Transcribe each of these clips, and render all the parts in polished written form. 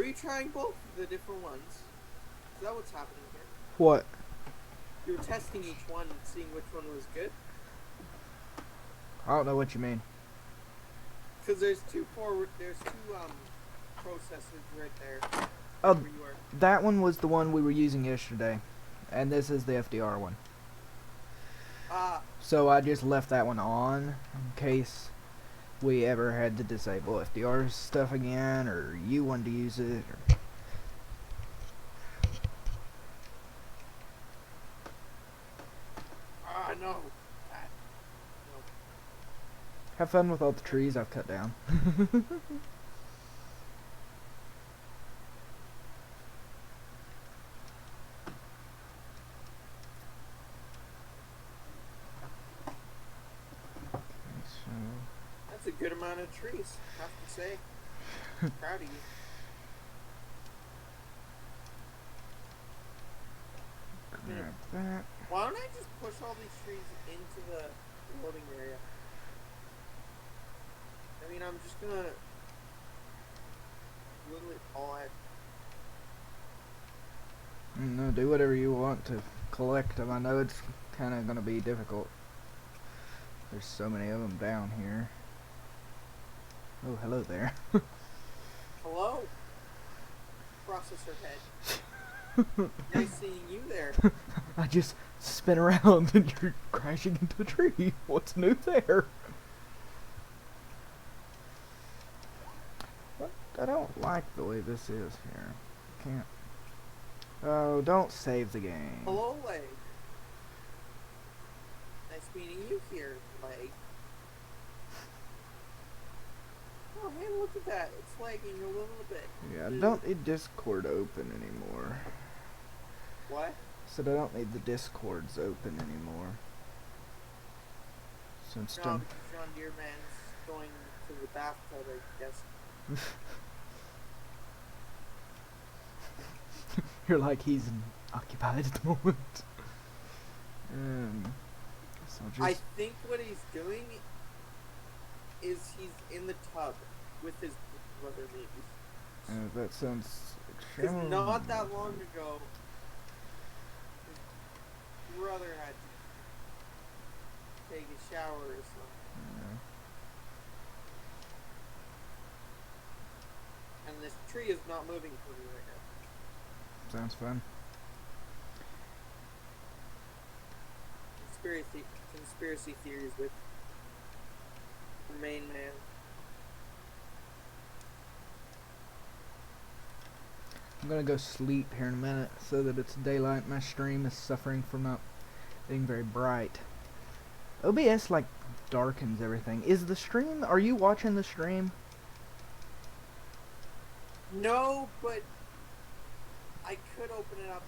you trying both the different ones? Is that what's happening here? What? You were testing each one and seeing which one was good? I don't know what you mean. Because there's two processors right there. Oh, Where you are. that one was the one we were using yesterday. And this is the FDR one. Ah, So I just left that one on in case we ever had to disable FDR stuff again, or you wanted to use it. Or... no. That, no. Have fun with all the trees I've cut down. So, That's a good amount of trees, I have to say. Proud of you. grab that. Why don't I just push all these trees into the loading area? I mean, I'm just gonna literally all I. No, do whatever you want to collect them. I know it's kind of going to be difficult. There's so many of them down here. Oh, hello there. Hello, processor head. Nice seeing you there. I just spin around and you're crashing into a tree. What's new there? What? I don't like the way this is here. Can't. Oh, don't save the game. Hello, Leg. Nice meeting you here, Leg. Oh, hey, look at that. It's lagging a little bit. Yeah, don't need Discord open anymore. What? Said I don't need the Discords open anymore. Since No, done. John Deere Man's going to the bathtub, I guess. You're like he's occupied at the moment. So just I think what he's doing is he's in the tub with his brother, maybe. that sounds Because extremely. not that long ago, his brother had to take a shower or something. And this tree is not moving for me right now. Sounds fun. Conspiracy theories with the main man. I'm gonna go sleep here in a minute so that it's daylight. My stream is suffering from not being very bright. OBS like darkens everything. Is the stream? Are you watching the stream? No, but I could open it up.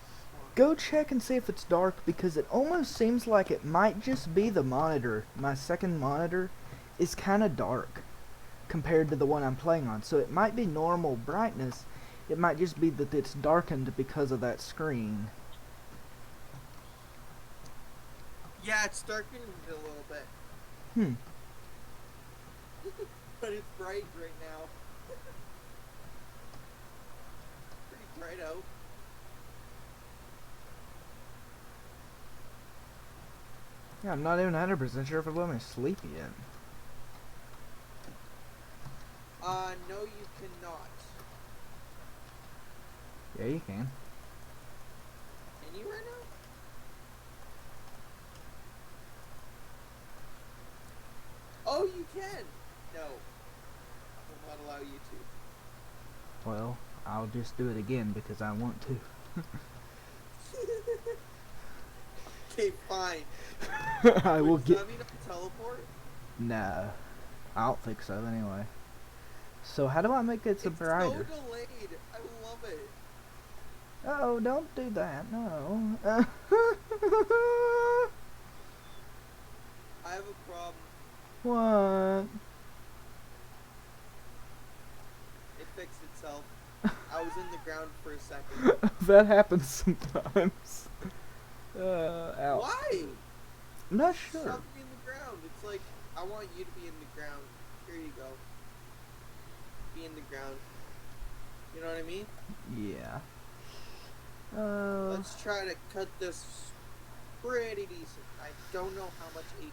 Go check and see if it's dark, because it almost seems like it might just be the monitor. My second monitor is kind of dark compared to the one I'm playing on. So it might be normal brightness. It might just be that it's darkened because of that screen. Yeah, it's darkened a little bit. But it's bright right now. Pretty bright out. Yeah, I'm not even 100% sure if it let me sleep yet. No, you cannot. Yeah, you can. Can you right now? Oh, you can! No. I will not allow you to. Well, I'll just do it again because I want to. Okay, fine. I will Does get. that mean I teleport? No, I don't think so anyway. So how do I make it so brighter? It's so delayed. I love it. Oh, don't do that. No. I have a problem. What? It fixed itself. I was in the ground for a second. That happens sometimes. Ow. Why? I'm not Shove sure. me in the ground. It's like, I want you to be in the ground. Here you go. Be in the ground. You know what I mean? Yeah. Let's try to cut this pretty decent. I don't know how much 8.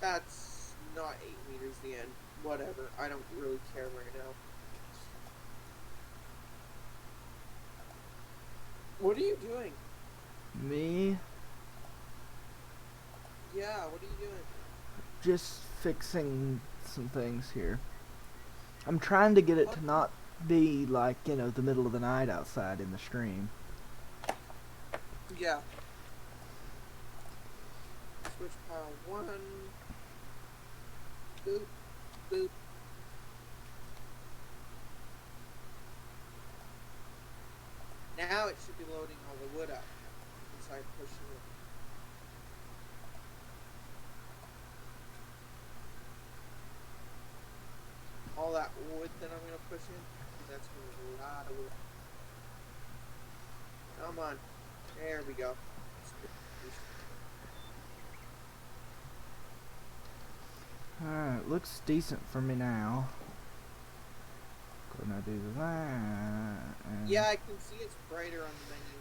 That's not 8 meters the end. Whatever. I don't really care right now. What are you doing? Me Yeah, what are you doing? just fixing some things here. I'm trying to get it What? to not be like, you know, the middle of the night outside in the stream. Yeah. Switch pile 1. Boop. Boop. Now it should be loading all the wood up. Inside pushing it. All that wood that I'm gonna push in, because that's gonna be a lot of wood. Come on. There we go. Alright, looks decent for me now. Gonna do that. And Yeah, I can see it's brighter on the menu.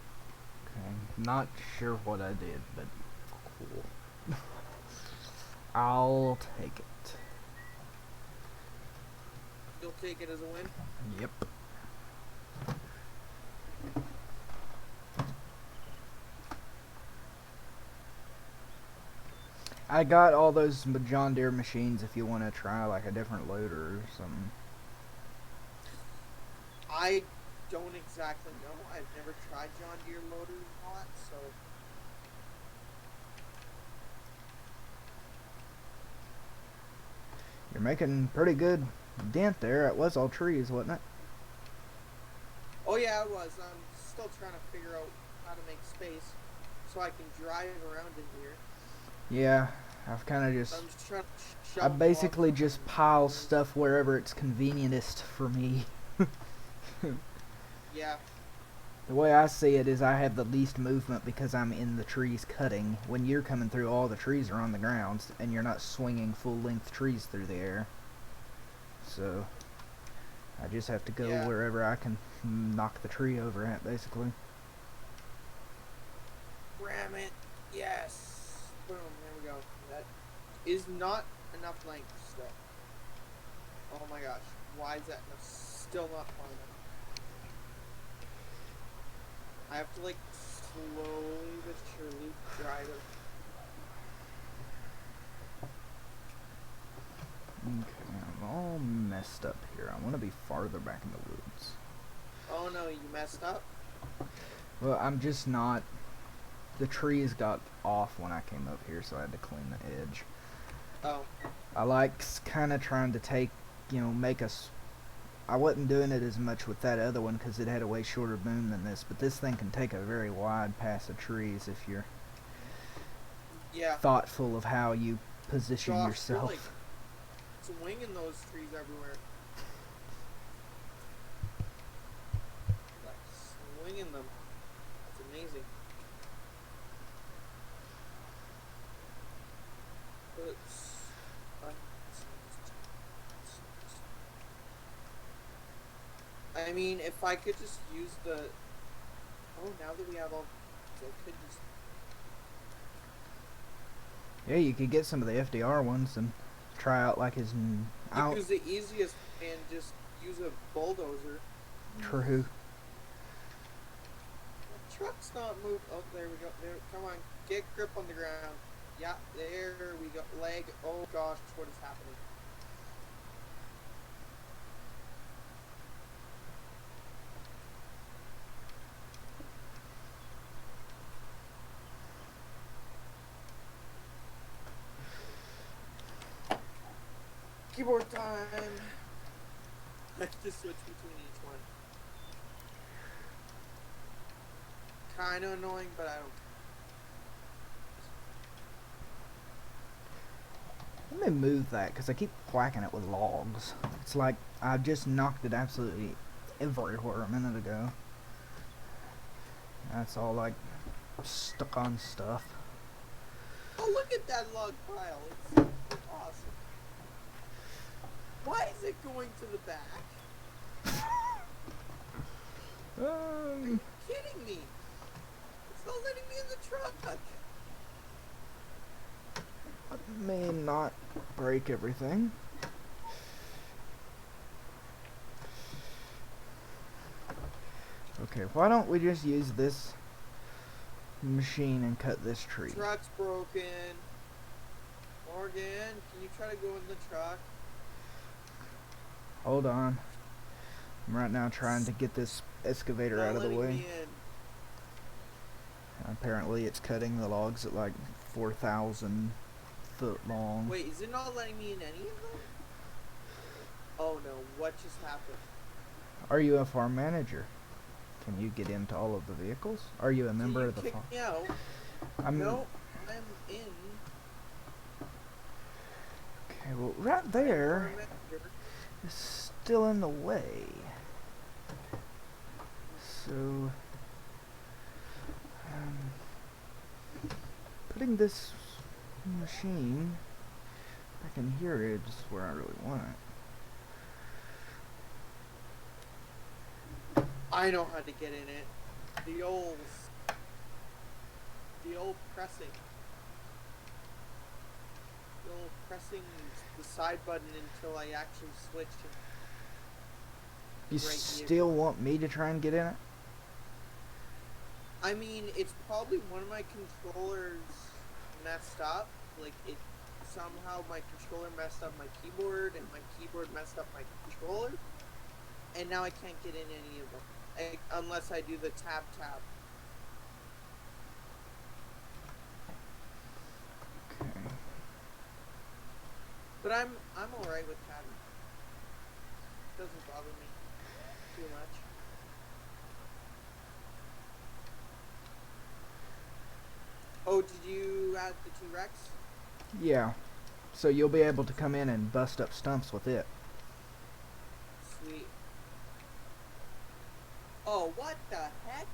okay, not sure what I did, but cool. I'll take it. You'll take it as a win? Yep. I got all those John Deere machines if you want to try like a different loader or something. I don't exactly know. I've never tried John Deere loaders and all that, so. You're making pretty good dent there. It was all trees, wasn't it? Oh yeah, it was. I'm still trying to figure out how to make space so I can drive around in here. Yeah, I've kind of So I'm just... just trying to I shove basically logs just on pile things. stuff wherever it's convenientest for me. Yeah. The way I see it is I have the least movement because I'm in the trees cutting. When you're coming through, all the trees are on the ground, and you're not swinging full-length trees through the air. So, I just have to go Yeah. wherever I can knock the tree over at, basically. Ram it. Yes. Boom. There we go. That is not enough length still. Oh my gosh. Why is that still not far enough? I have to like slowly but surely drive it. Okay, I'm all messed up here. I want to be farther back in the woods. Oh no, you messed up? Well, I'm just not... The trees got off when I came up here, so I had to clean the edge. Oh. I like kind of trying to take, you know, make us... I wasn't doing it as much with that other one because it had a way shorter boom than this, but this thing can take a very wide pass of trees if you're Yeah. thoughtful of how you position Gosh, yourself. you're like swinging those trees everywhere. Like swinging them. That's amazing. I mean, if I could just use the... Oh, now that we have all... I could just... Yeah, you could get some of the FDR ones and try out like his... use the easiest and just use a bulldozer. True. The truck's not moving. Oh, there we go. There, come on. Get grip on the ground. Yeah, there we go. Leg. Oh gosh, what is happening? Keyboard time. I have to switch between each one. Kind of annoying, but I don't. Let me move that because I keep whacking it with logs. It's like I just knocked it absolutely everywhere a minute ago. That's all like stuck on stuff. Oh, look at that log pile. It's awesome. Why is it going to the back? Are you kidding me? It's not letting me in the truck. I may not break everything. Okay, why don't we just use this machine and cut this tree? Truck's broken. Morgan, can you try to go in the truck? Hold on. I'm right now trying to get this excavator Not out of the letting way. me in. Apparently it's cutting the logs at like 4,000 foot long. Wait, is it not letting me in any of them? Oh no, what just happened? Are you a farm manager? Can you get into all of the vehicles? Are you a member of the kick farm? me out? No, I'm in. Okay, well right there Farm manager. is still in the way. So putting this machine back in here is where I really want it. I know how to get in it. The old pressing. The old pressing the side button until I actually switched it. You Right still want me to try and get in it? I mean, it's probably one of my controllers messed up. Like, it somehow my controller messed up my keyboard, and my keyboard messed up my controller, and now I can't get in any of them unless I do the tab. Okay. But I'm alright with tabbing. Doesn't bother me too much. Oh, did you add the T-Rex? Yeah. So you'll be able to come in and bust up stumps with it. Sweet. Oh, what the heck?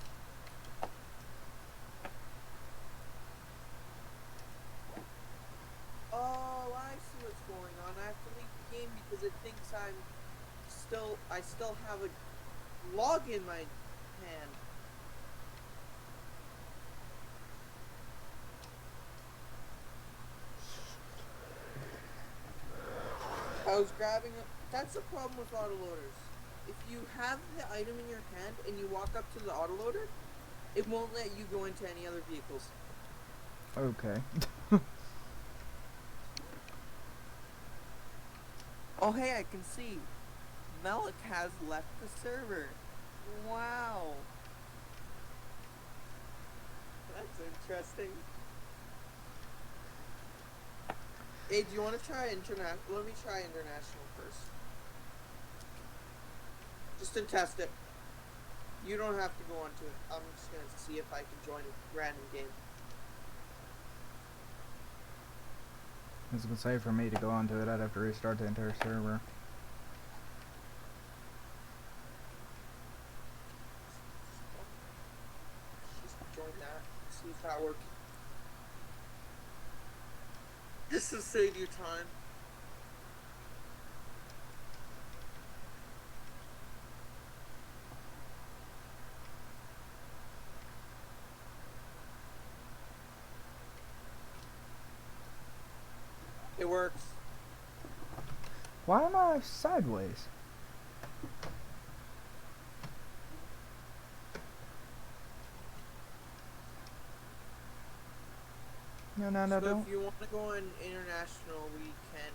Oh, I see what's going on. I have to leave the game because it thinks I still have a log in my hand. I was grabbing it. That's the problem with autoloaders. If you have the item in your hand and you walk up to the autoloader, it won't let you go into any other vehicles. Okay. Oh, hey, I can see. Malik has left the server. Wow. That's interesting. Hey, do you want to try international? Let me try international first. Just to test it. You don't have to go onto it. I'm just going to see if I can join a random game. I was gonna say for me to go onto it, I'd have to restart the entire server. Just join that. See if that works. This will save you time. It works. Why am I sideways? No, So don't. if you want to go on international, we can.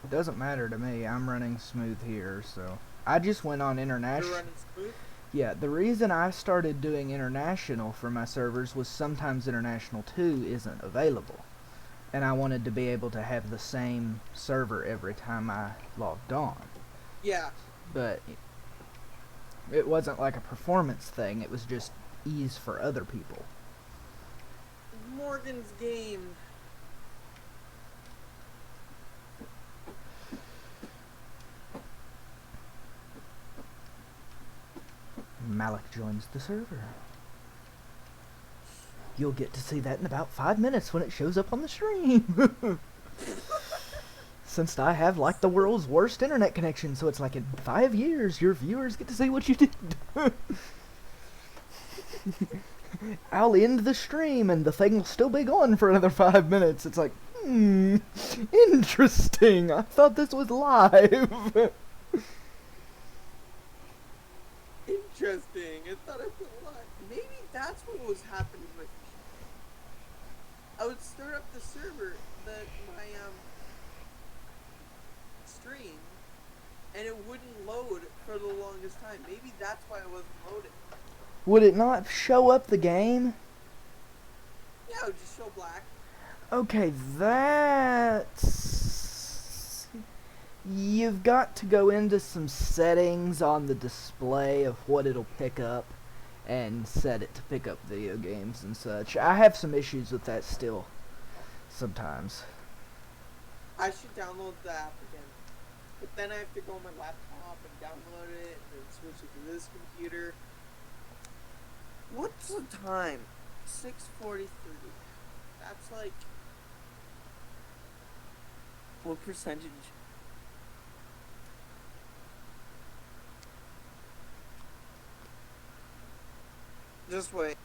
It doesn't matter to me. I'm running smooth here, so I just went on You're international. running smooth? Yeah, the reason I started doing international for my servers was sometimes international 2 isn't available. And I wanted to be able to have the same server every time I logged on. Yeah. But it wasn't like a performance thing, it was just ease for other people. Morgan's game. Malik joins the server. You'll get to see that in about 5 minutes when it shows up on the stream. Since I have like the world's worst internet connection, so it's like in 5 years your viewers get to see what you did. I'll end the stream and the thing will still be going for another 5 minutes. It's like, interesting. I thought this was live. Interesting. I thought it was live. Maybe that's what was happening with me. I would start up the server, my stream, and it wouldn't load for the longest time. Maybe that's why it wasn't loading. Would it not show up the game? Yeah, it would just show black. Okay, that's... You've got to go into some settings on the display of what it'll pick up and set it to pick up video games and such. I have some issues with that still, sometimes. I should download the app again. But then I have to go on my laptop and download it and then switch it to this computer. What's the time? 6:43. That's like... What percentage? Just wait.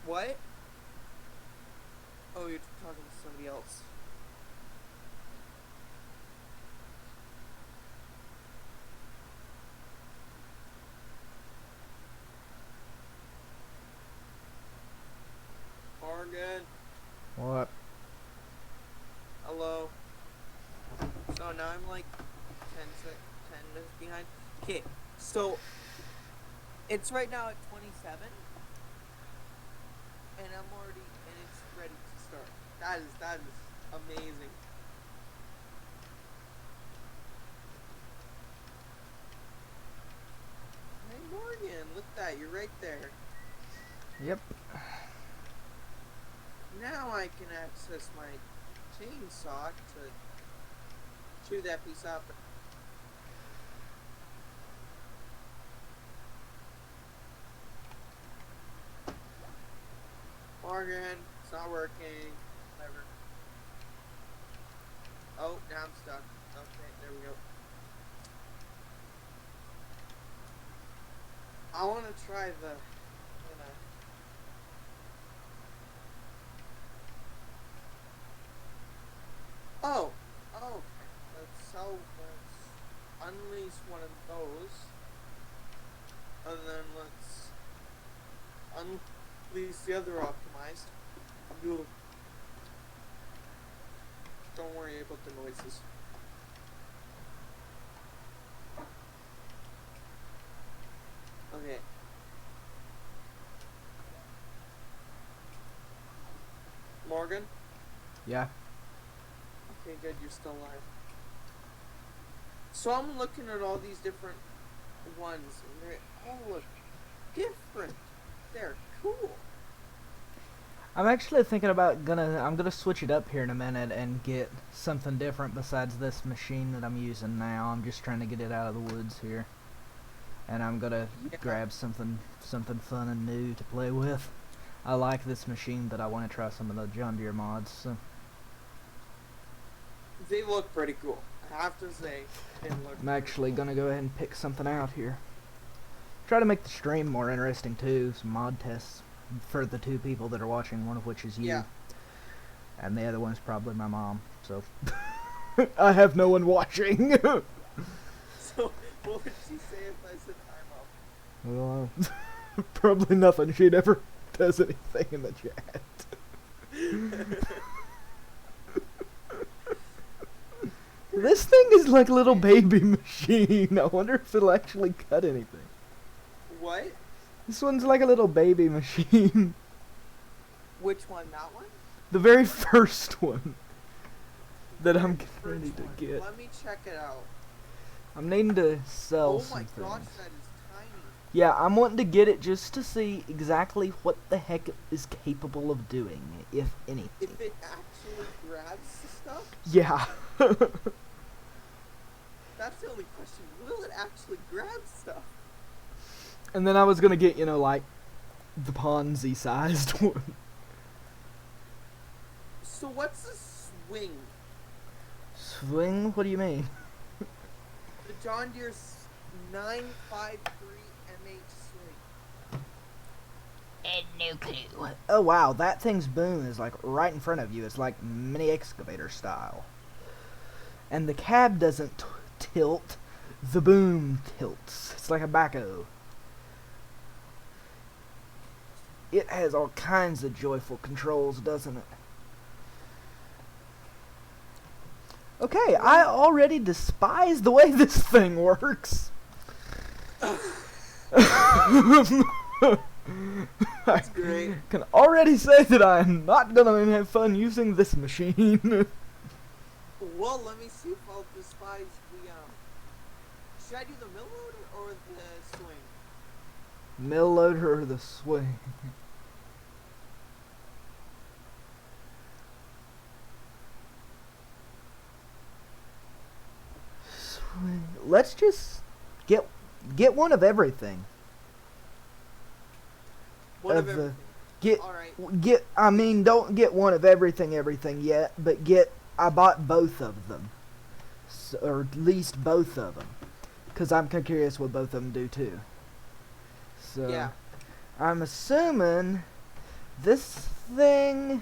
What? Oh, you're talking to somebody else. Morgan. What? Hello. So now I'm like 10 minutes behind. Okay, so it's right now at 27, and it's ready to start. That is amazing. Hey Morgan, look at that, you're right there. Yep. Now I can access my chainsaw to chew that piece up. Morgan, it's not working. Whatever. Oh, now I'm stuck. Okay, there we go. I want to try the... Oh, okay. Let's unleash one of those, and then let's unleash the other optimized. Don't worry about the noises. Okay. Morgan? Yeah. Okay, good, you're still alive. So I'm looking at all these different ones, and they all look different. They're cool. I'm actually thinking about I'm gonna switch it up here in a minute and get something different besides this machine that I'm using now. I'm just trying to get it out of the woods here. And I'm gonna grab something fun and new to play with. I like this machine, but I want to try some of the John Deere mods, so... They look pretty cool, I have to say. I'm actually gonna go ahead and pick something out here. Try to make the stream more interesting too. Some mod tests for the 2 people that are watching, one of which is you. Yeah. And the other one's probably my mom, so... I have no one watching! So, what would she say if I said time up? Well, probably nothing. She never does anything in the chat. This thing is like a little baby machine. I wonder if it'll actually cut anything. What? This one's like a little baby machine. Which one? That one? The very first one that I'm getting ready to get. Let me check it out. I'm needing to sell some Oh my gosh, things. that is tiny. Yeah, I'm wanting to get it just to see exactly what the heck it is capable of doing, if anything. If it actually grabs the stuff? Yeah. That's the only question. Will it actually grab stuff? And then I was gonna get, you know, like the Ponzi-sized one. So what's the swing? Swing? What do you mean? The John Deere 953 MH swing. And no clue. Oh wow, that thing's boom is like right in front of you. It's like mini excavator style. And the cab doesn't tilt, the boom tilts. It's like a backhoe. It has all kinds of joyful controls, doesn't it? Okay, I already despise the way this thing works. That's great. I can already say that I am not gonna have fun using this machine. Well, let me see if I'll despise the should I do the mill loader or the swing? Mill loader or the swing? Swing. Let's just get one of everything. One of the- everything. Get Alright. I mean, don't get one of everything yet, but I bought both of them. So, or at least both of them. Because I'm kind of curious what both of them do too. So, Yeah. I'm assuming this thing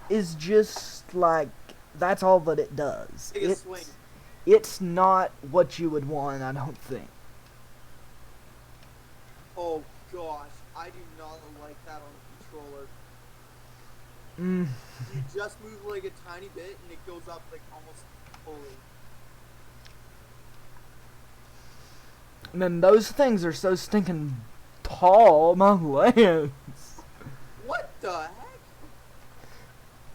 is just like, that's all that it does. Take a swing. It's not what you would want, I don't think. Oh gosh, I do not like that on a controller. Mm. You just move like a tiny bit and it goes up like almost fully. And then those things are so stinking tall, my lands. What the heck?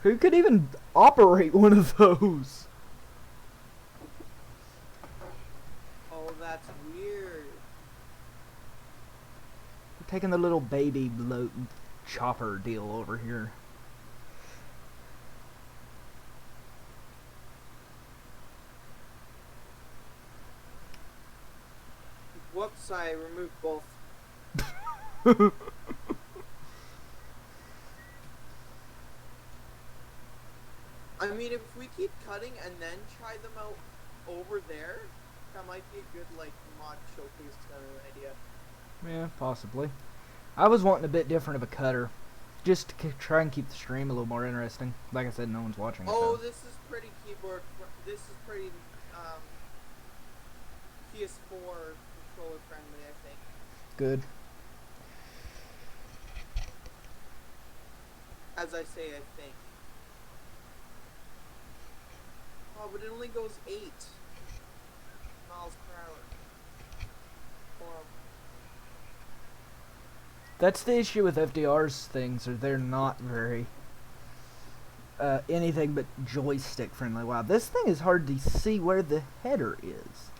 Who could even operate one of those? Oh, that's weird. We're taking the little baby chopper deal over here. Whoops, I removed both. I mean, if we keep cutting and then try them out over there, that might be a good, like, mod showcase kind of idea. Yeah, possibly. I was wanting a bit different of a cutter. Just to try and keep the stream a little more interesting. Like I said, no one's watching it. Oh, so. this is pretty keyboard. This is pretty PS4 controller friendly, I think. Good. As I say, I think. Oh, but it only goes 8 miles per hour. Horrible. That's the issue with FDR's things, or they're not very anything but joystick friendly. Wow, this thing is hard to see where the header is.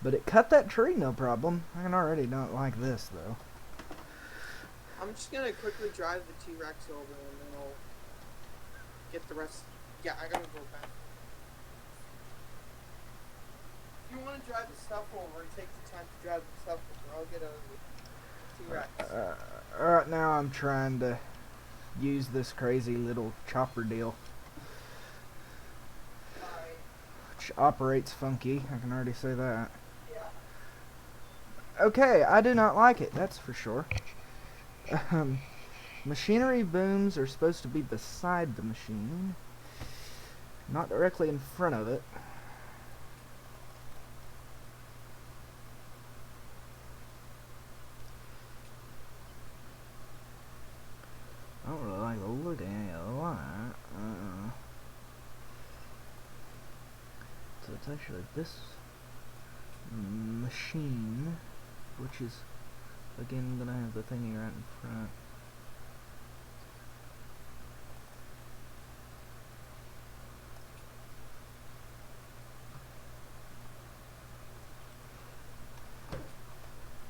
But it cut that tree, no problem. I can already not like this, though. I'm just gonna quickly drive the T-Rex over and then I'll get the rest. Yeah, I gotta go back. If you want to drive the stuff over, take the time to drive the stuff over. I'll get over the T-Rex. Right now I'm trying to use this crazy little chopper deal. Alright. Which operates funky, I can already say that. Yeah. Okay, I do not like it, that's for sure. Machinery booms are supposed to be beside the machine, not directly in front of it. I don't really like the look of any of that. So it's actually this machine, which is again gonna have the thingy right in front.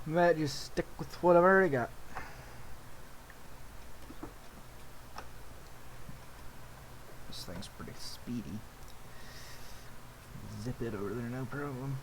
Might just stick with what I've already got. This thing's pretty speedy. Zip it over there, no problem.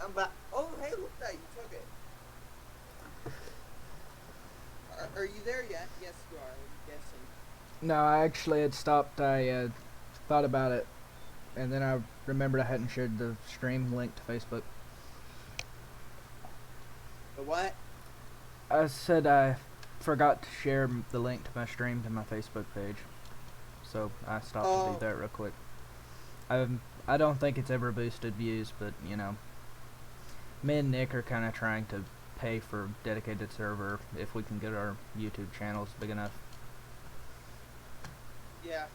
I'm back. Oh, hey, look at that. You took it. Are you there yet? Yes, you are. I'm guessing. No, I actually had stopped. I thought about it, and then I remembered I hadn't shared the stream link to Facebook. The what? I said I forgot to share the link to my stream to my Facebook page, so I stopped to do that real quick. I don't think it's ever boosted views, but you know, me and Nick are kind of trying to pay for dedicated server if we can get our YouTube channels big enough. Yeah.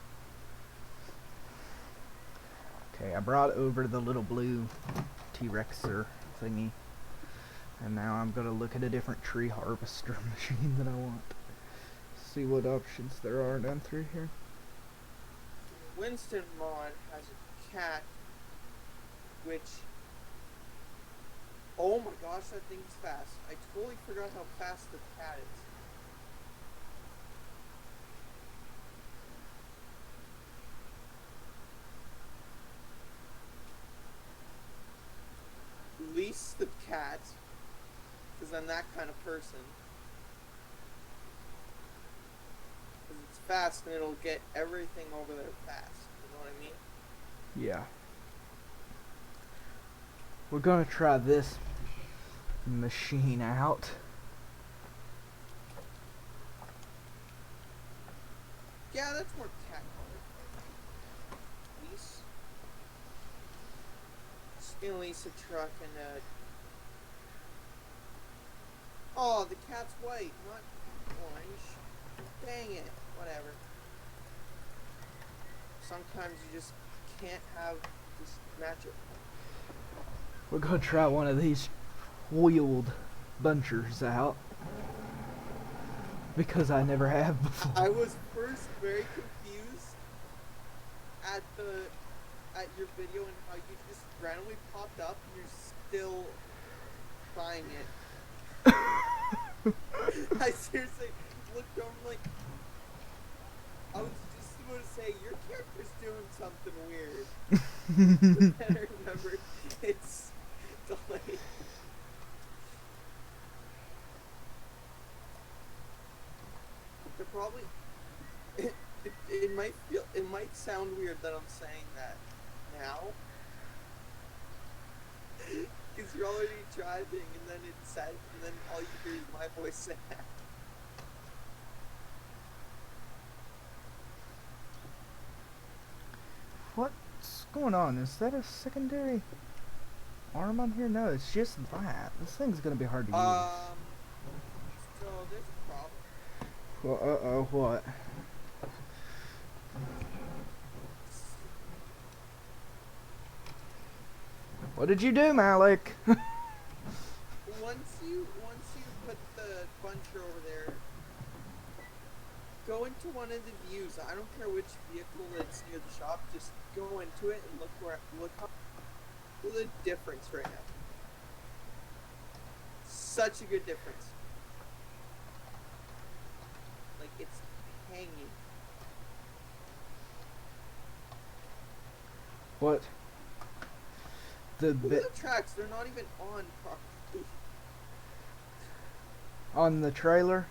Okay, I brought over the little blue T-Rexer thingy, and now I'm gonna look at a different tree harvester machine that I want. See what options there are down through here. Winston Mod has a cat, which, oh my gosh, that thing's fast. I totally forgot how fast the cat is. Lease the cat, because I'm that kind of person. Because it's fast and it'll get everything over there fast. You know what I mean? Yeah. We're gonna try this machine out. Yeah, that's more cat-colored. Lease. Just gonna lease a truck and oh, the cat's white, not orange. Dang it. Whatever. Sometimes you just can't have just match it. We're gonna try one of these wheeled bunchers out, because I never have before. I was first very confused at your video and how you just randomly popped up and you're still trying it. I seriously looked over like I was just about to say your character's doing something weird. But then I remembered it's delayed. They're probably it might sound weird that I'm saying that now. Because you're already driving and then it's sad and then all you hear is my voice say that. What's going on? Is that a secondary arm on here? No, it's just that. This thing's gonna be hard to use. So there's a problem. Well, uh-oh, what? What did you do, Malik? Once you put the buncher over there, go into one of the views. I don't care which vehicle that's near the shop. Just go into it and look at the difference right now. Such a good difference. Like it's hanging. What? The Look bit at the tracks. They're not even on properly. on the trailer?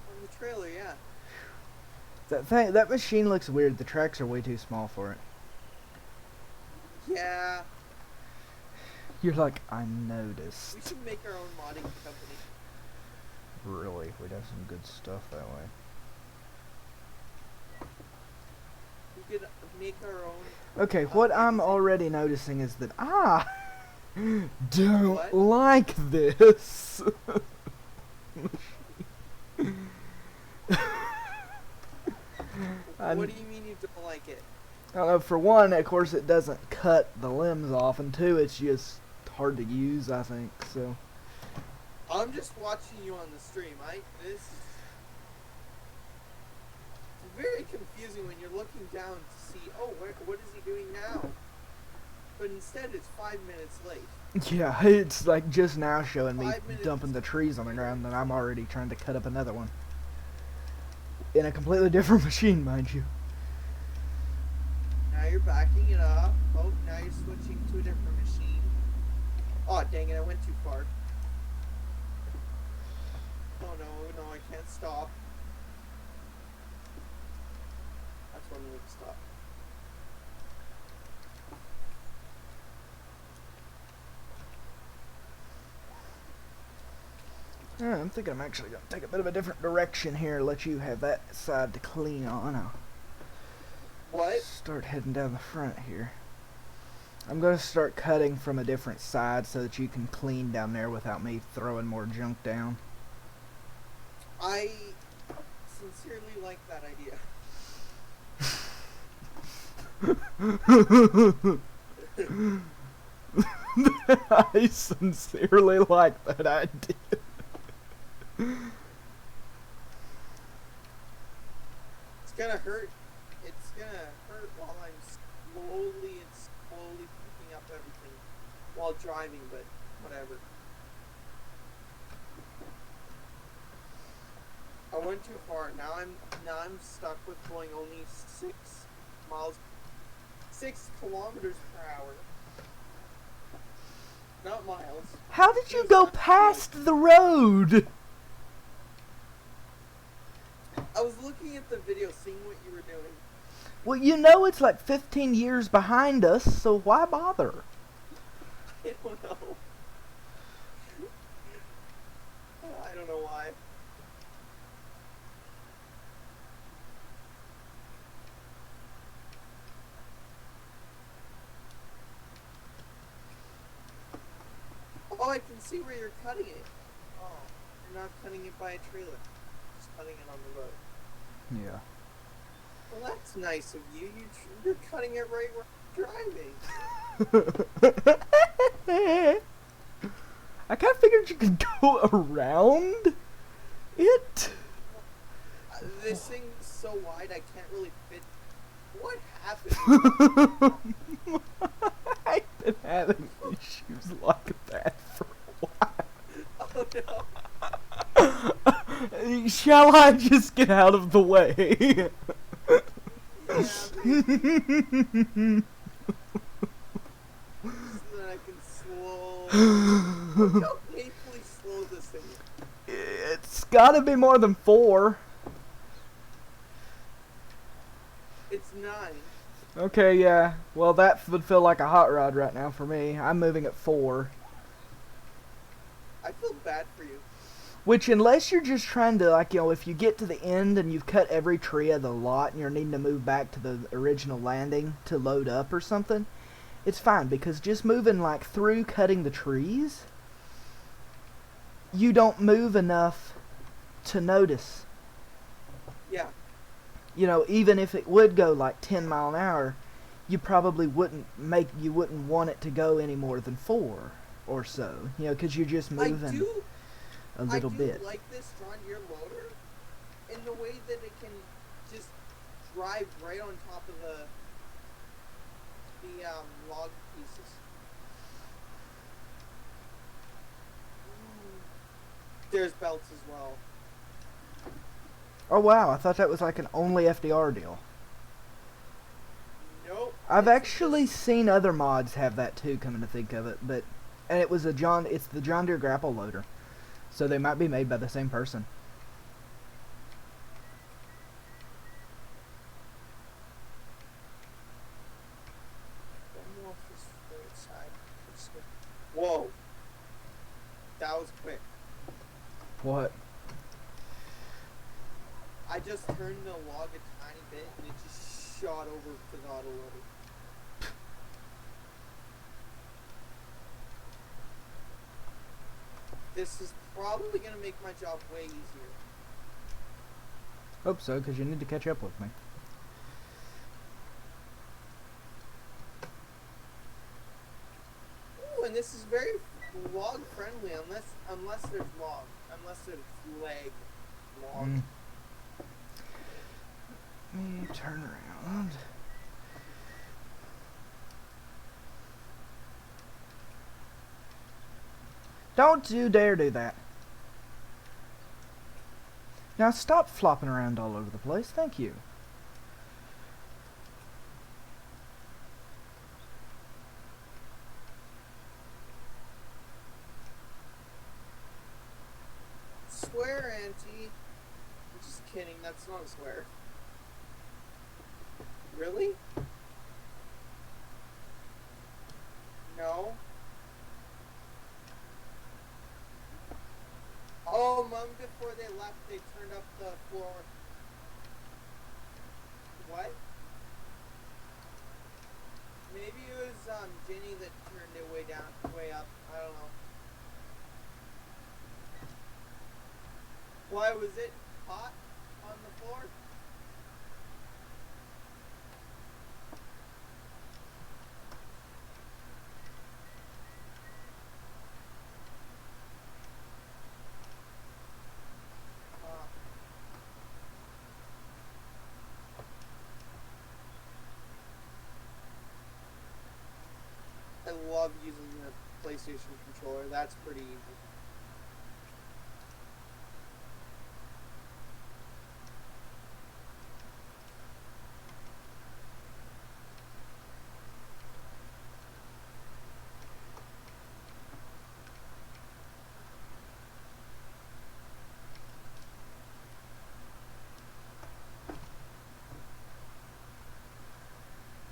On the trailer, yeah. That machine looks weird. The tracks are way too small for it. Yeah. You're like, I noticed. We should make our own modding company. Really, we'd have some good stuff that way. We could make our own. Okay, what I'm already noticing is that don't What? like this. What do you mean you don't like it? I don't know, for one, of course, it doesn't cut the limbs off, and two, it's just hard to use, I think, so. I'm just watching you on the stream. It's very confusing when you're looking down to see, oh, what is he doing now? But instead, it's 5 minutes late. Yeah, it's like just now showing me 5 minutes. dumping the trees on the ground, and I'm already trying to cut up another one. In a completely different machine, mind you. Now you're backing it up. Oh, now you're switching to a different machine. Oh, dang it, I went too far. Oh no, no, I can't stop. That's when we stop. Alright, I'm thinking I'm actually going to take a bit of a different direction here, let you have that side to clean on. I'll What? start heading down the front here. I'm going to start cutting from a different side so that you can clean down there without me throwing more junk down. I sincerely like that idea. I sincerely like that idea. It's gonna hurt. It's gonna hurt while I'm slowly picking up everything while driving, but whatever. I went too far. Now I'm stuck with going only 6 kilometers per hour. Not miles. How did you go past the road? I was looking at the video, seeing what you were doing. Well, you know it's like 15 years behind us, so why bother? I don't know. I don't know why. Oh, I can see where you're cutting it. Oh, you're not cutting it by a trailer. Just cutting it on the road. Yeah. Well, that's nice of you. You're cutting it right where you're driving. I kind of figured you could go around it. This thing's so wide I can't really fit. What happened? I've been having issues like that for a Oh no. while. Shall I just get out of the way? Yeah, maybe. So that I can slow. Look how painfully slow this thing is. It's gotta be more than 4. It's 9. Okay, yeah. Well, that would feel like a hot rod right now for me. I'm moving at 4. I feel bad for you. Which, unless you're just trying to, like, you know, if you get to the end and you've cut every tree of the lot and you're needing to move back to the original landing to load up or something, it's fine, because just moving, like, through cutting the trees, you don't move enough to notice. Yeah. You know, even if it would go, like, 10 mile an hour, you probably wouldn't want it to go any more than 4 or so, you know, because you're just moving a little bit. I do like this John Deere loader in the way that it can just drive right on top of the log pieces. There's belts as well. Oh wow, I thought that was like an only FDR deal. Nope. I've It's actually just- seen other mods have that too, coming to think of it, but and it's the John Deere grapple loader. So they might be made by the same person. One more for this third side. Whoa. That was quick. What? I just turned the log a tiny bit and it just shot over to the autoloader. This is probably going to make my job way easier. Hope so, because you need to catch up with me. Ooh, and this is very log friendly unless there's log. Unless there's leg log. Let me turn around. Don't you dare do that. Now stop flopping around all over the place, thank you. That's not a swear. Really? No. Oh, Mom, before they left, they turned up the floor. What? Maybe it was Jenny that turned it way down, way up. I don't know. Why was it hot on the floor? Uh, I love using the PlayStation controller. That's pretty easy.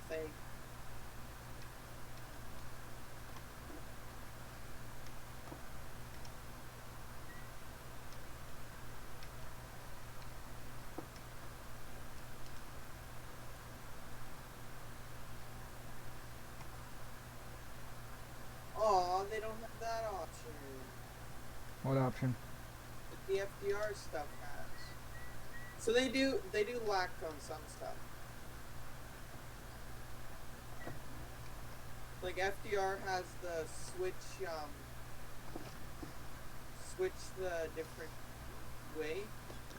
Thank. Oh, they don't have that option. What option? That the FDR stuff has. So they do lack on some stuff. Like FDR has the switch the different way.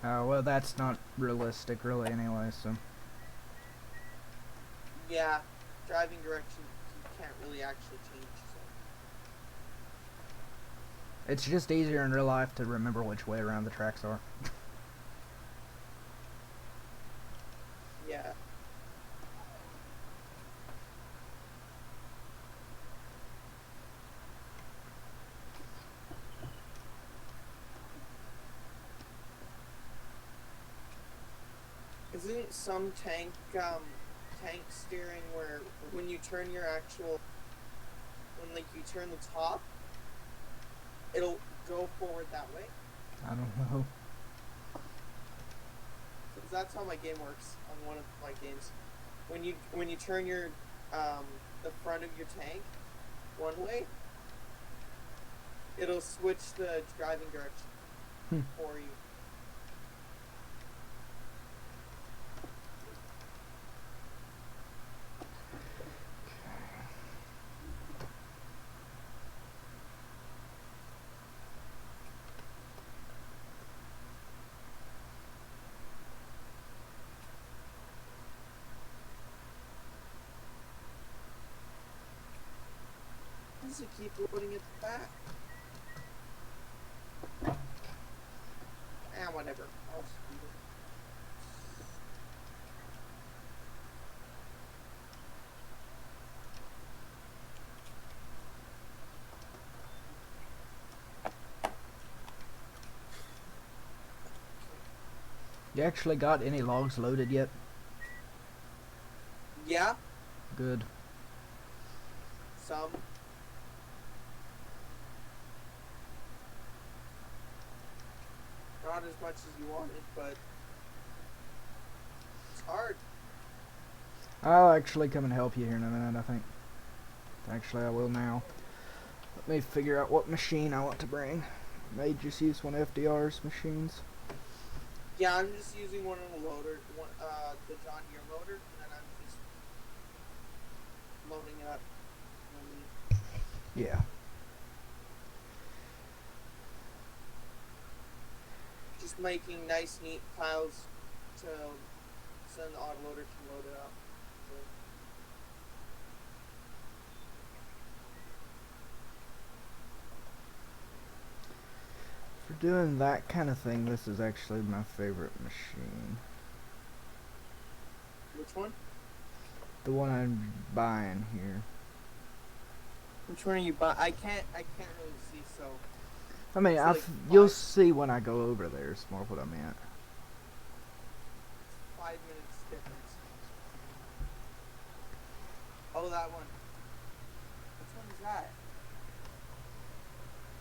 Oh, well, that's not realistic, really, anyway, so. Yeah, driving direction you can't really actually change. So. It's just easier in real life to remember which way around the tracks are. Yeah. Isn't some tank steering where when you turn your actual when like you turn the top, it'll go forward that way? I don't know. Because that's how my game works on one of my games. When you turn your the front of your tank one way, it'll switch the driving direction for you. Why does it keep loading it back? Whatever. I'll speed it. You actually got any logs loaded yet? Yeah, Good. some. Not as much as you wanted, but it's hard. I'll actually come and help you here in a minute, I think. Actually, I will now. Let me figure out what machine I want to bring. I may just use one of FDR's machines. Yeah, I'm just using one of the loader, the John Deere loader, and then I'm just loading it up. Yeah. Just making nice, neat piles to send the autoloader can load it up. For doing that kind of thing, this is actually my favorite machine. Which one? The one I'm buying here. Which one are you buying? I can't really see, so. I mean, It's like you'll five- see when I go over there, is more what I meant. 5 minutes difference. Oh, that one. Which one is that?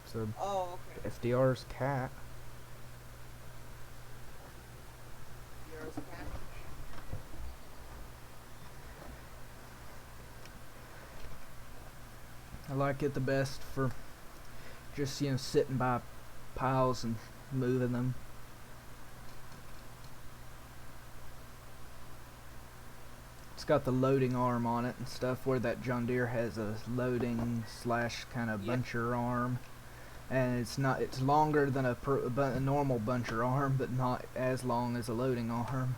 So Oh, okay. FDR's cat. Yours cat. I like it the best for just, sitting by piles and moving them. It's got the loading arm on it and stuff, where that John Deere has a loading slash kind of buncher arm. And it's longer than a normal buncher arm, but not as long as a loading arm.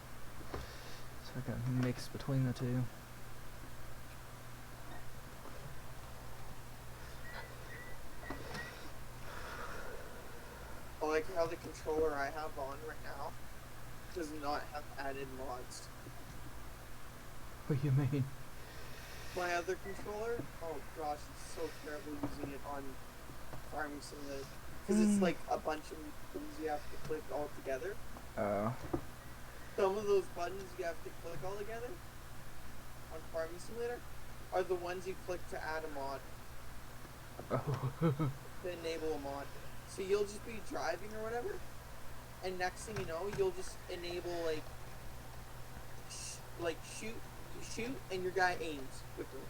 So I got a mix between the two. I like how the controller I have on right now does not have added mods. What do you mean? My other controller, oh gosh, it's so terrible using it on Farming Simulator. Because it's like a bunch of buttons you have to click all together. Some of those buttons you have to click all together on Farming Simulator are the ones you click to add a mod. To enable a mod. So you'll just be driving or whatever, and next thing you know, you'll just enable shoot, you shoot, and your guy aims quickly.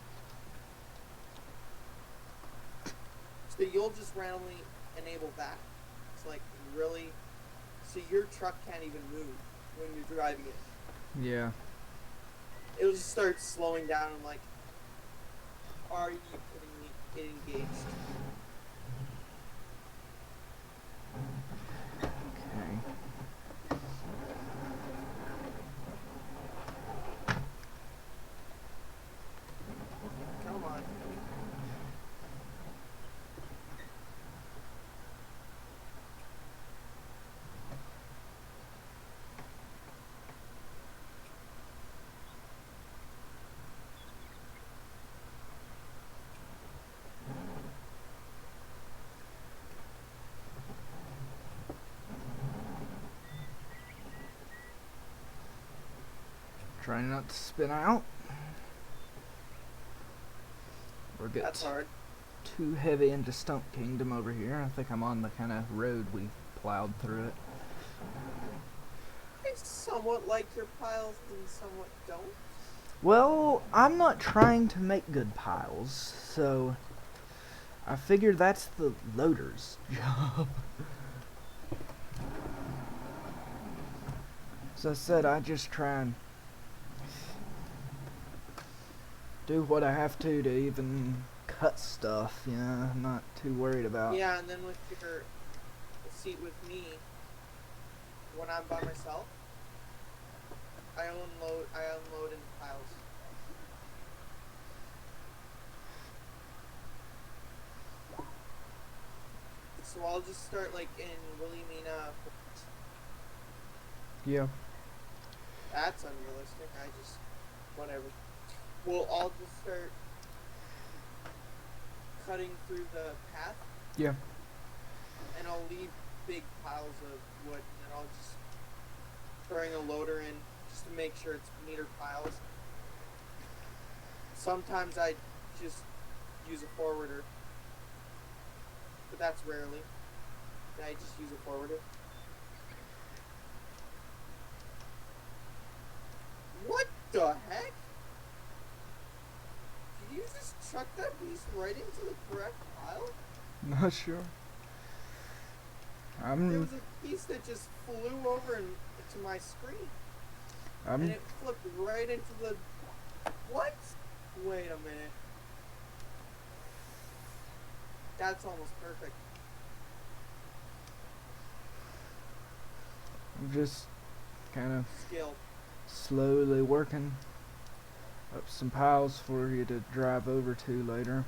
So you'll just randomly enable that. It's like, really? So your truck can't even move when you're driving it. Yeah. It'll just start slowing down and like, are you kidding me? Get engaged. Okay. Come on. Trying not to spin out. Or get That's hard. too heavy into Stump Kingdom over here. I think I'm on the kind of road we plowed through it. I somewhat like your piles and somewhat don't. Well, I'm not trying to make good piles, so I figure that's the loader's job. As I said, I just try and do what I have to even cut stuff, I'm not too worried about. Yeah, and then with your seat with me, when I'm by myself, I unload in piles. So I'll just start like in Wilhelmina. Yeah. That's unrealistic. Whatever. Well, I'll just start cutting through the path. Yeah. And I'll leave big piles of wood, and then I'll just bring a loader in just to make sure it's meter piles. Sometimes I just use a forwarder, but that's rarely. I just use a forwarder. What the heck? Did you just chuck that piece right into the correct pile? Not sure. There was a piece that just flew over into my screen. And it flipped right into the... What? Wait a minute. That's almost perfect. I'm just kind of Skill. slowly working up some piles for you to drive over to later.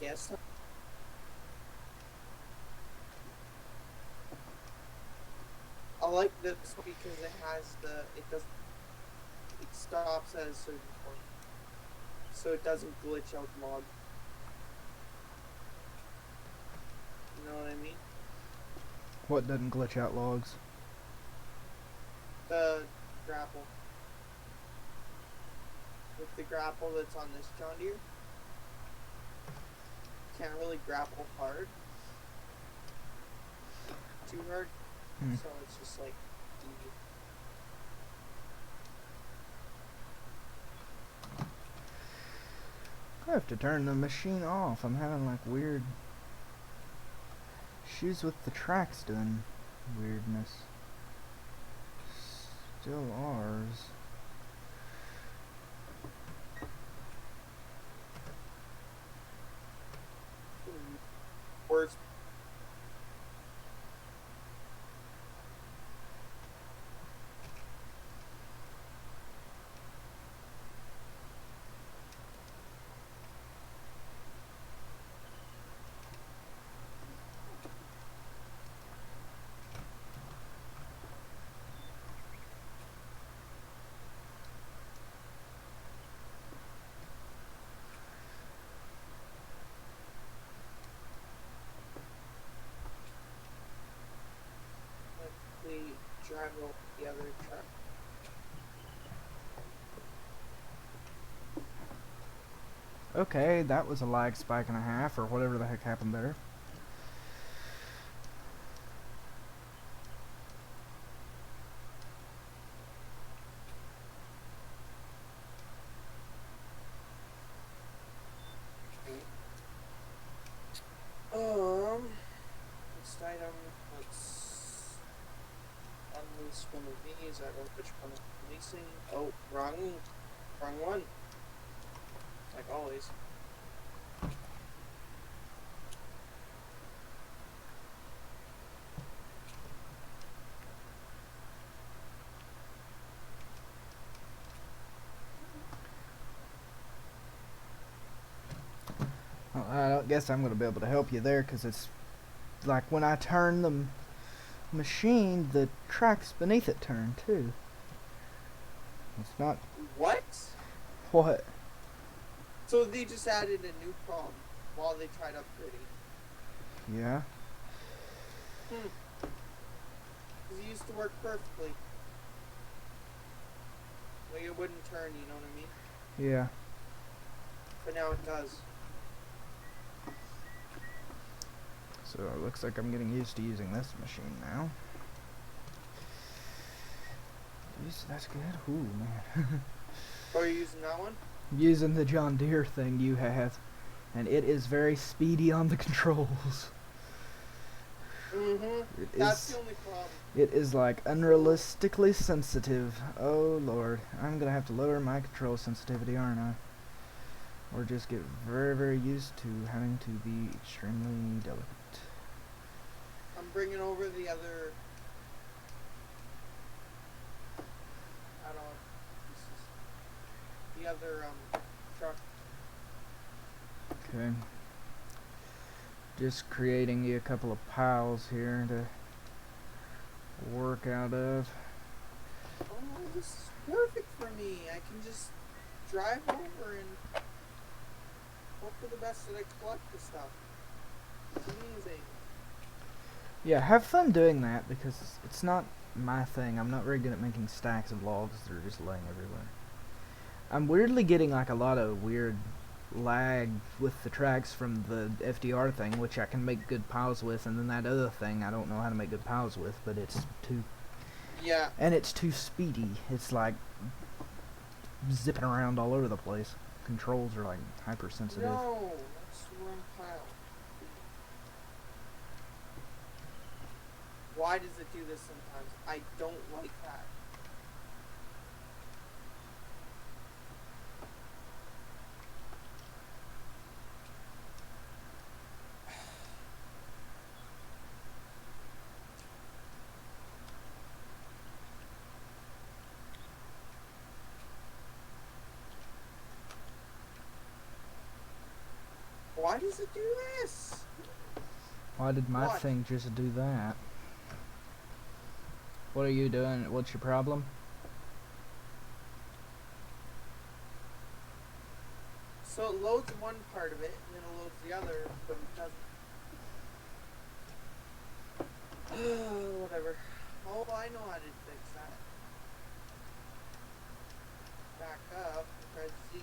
Guess. like this because it does it stops at a certain point, so it doesn't glitch out log. You know what I mean? What doesn't glitch out logs? The grapple. With the grapple that's on this John Deere, can't really grapple hard. Too hard. So it's just like easy. I have to turn the machine off. I'm having like weird issues with the tracks doing weirdness. Still ours. Worst. Drive over the other truck. Okay, that was a lag spike and a half, or whatever the heck happened there. Next item, let's unleash one of these. I don't know which one I'm releasing. Oh, wrong one. Like always. Well, I don't guess I'm gonna be able to help you there, because it's like when I turn the machine, the tracks beneath it turn too. It's not What? what. So they just added a new problem while they tried upgrading. Yeah. Because it used to work perfectly. Like it wouldn't turn, you know what I mean? Yeah. But now it does. So it looks like I'm getting used to using this machine now. Jeez, that's good. Ooh, man. Oh, you're using that one? Using the John Deere thing you have, and it is very speedy on the controls. That's the only problem. It is like unrealistically sensitive. Oh lord, I'm gonna have to lower my control sensitivity, aren't I? Or just get very, very used to having to be extremely delicate. I'm bringing over the other. I don't know. The other truck. Okay. Just creating you a couple of piles here to work out of. Oh, this is perfect for me. I can just drive over and hope for the best that I collect the stuff. It's amazing. Yeah, have fun doing that, because it's not my thing. I'm not very good at making stacks of logs that are just laying everywhere. I'm weirdly getting like a lot of weird lag with the tracks from the FDR thing, which I can make good piles with, and then that other thing I don't know how to make good piles with, but it's too... Yeah. And it's too speedy. It's like zipping around all over the place. Controls are like hypersensitive. No, that's the wrong pile. Why does it do this sometimes? I don't like that. Why does it do this? Why did my What? thing just do that? What are you doing? What's your problem? So it loads one part of it, and then it loads the other, but it doesn't. Whatever. Oh, I know how to fix that. Back up and press Z.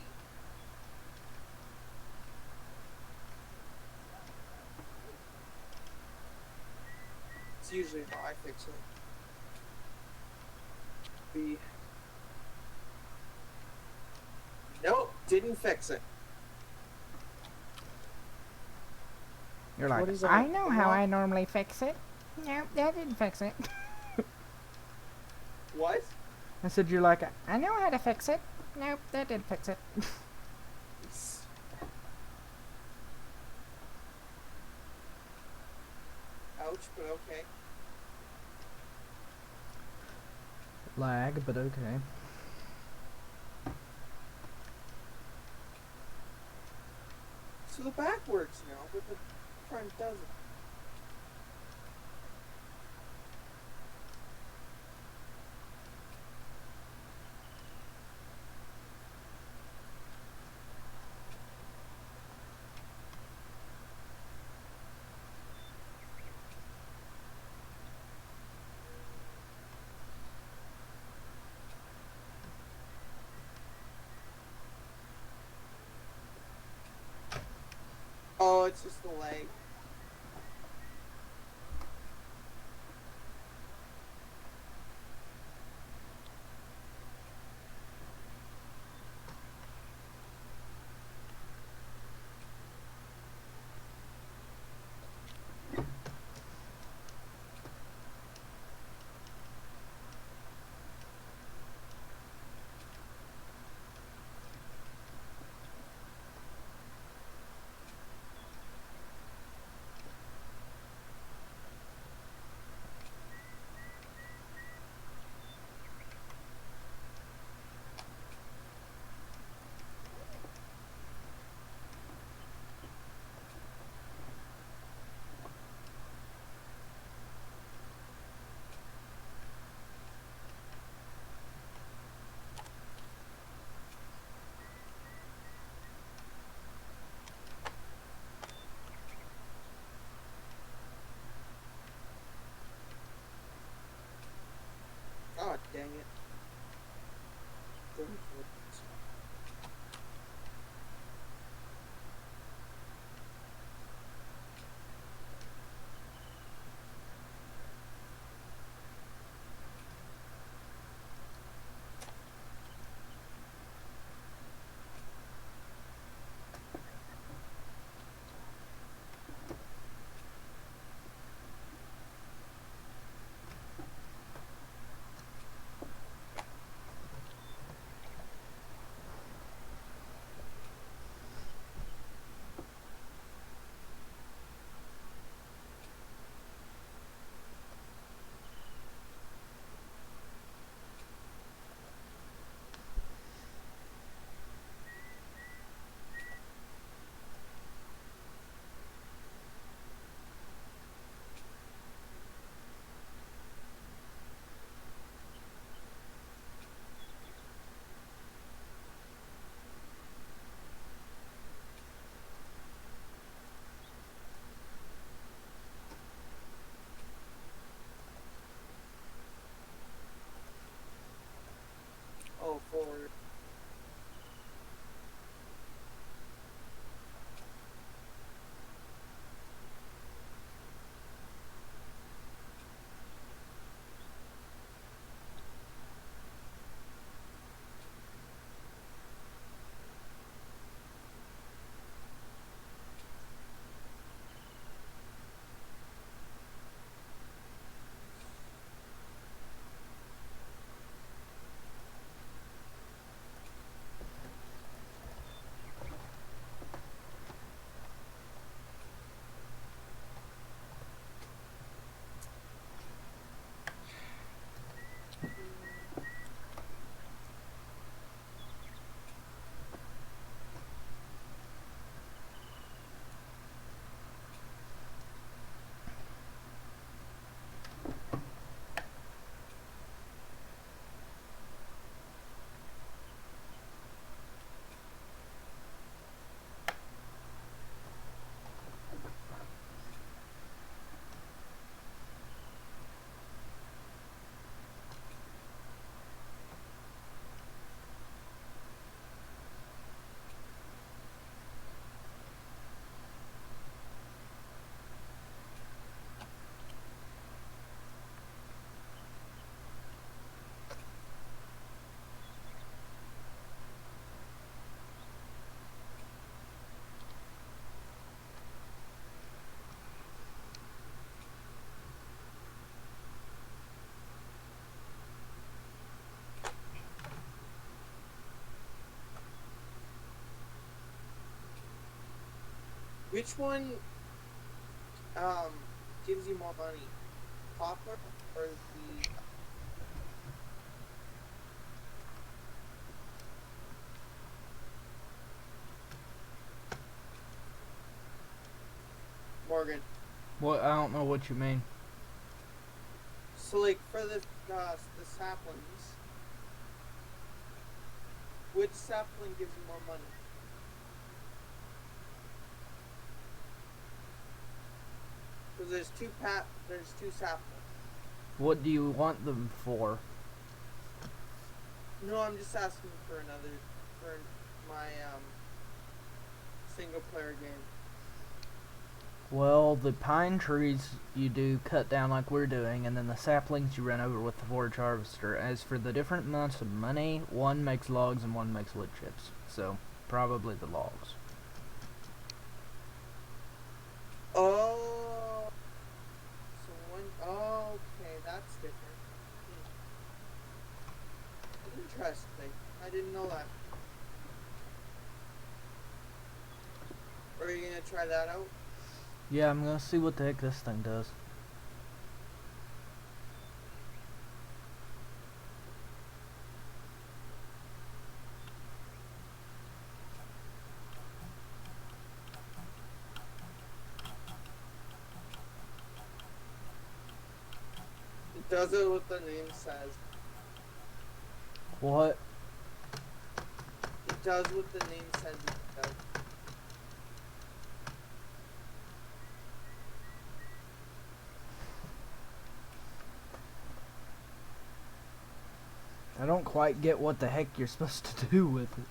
It's usually how I fix it. B. Nope, didn't fix it. You're like, What is I that? know how I normally fix it. Nope, that didn't fix it. What? I said, you're like, I know how to fix it. Nope, that didn't fix it. Ouch, but okay. Lag, but okay. So the back works now, but the front doesn't. Oh, it's just the lag. Which one um gives you more money, poplar or the Morgan? What? I don't know what you mean. So like for the saplings, which sapling gives you more money? Because there's two saplings. What do you want them for? No, I'm just asking for my single player game. Well, the pine trees you do cut down like we're doing, and then the saplings you run over with the forage harvester. As for the different amounts of money, one makes logs and one makes wood chips. So, probably the logs. Oh, okay, that's different. Interesting. I didn't know that. Are you gonna try that out? Yeah, I'm gonna see what the heck this thing does. It does it what the name says. What? It does what the name says it does. I don't quite get what the heck you're supposed to do with it.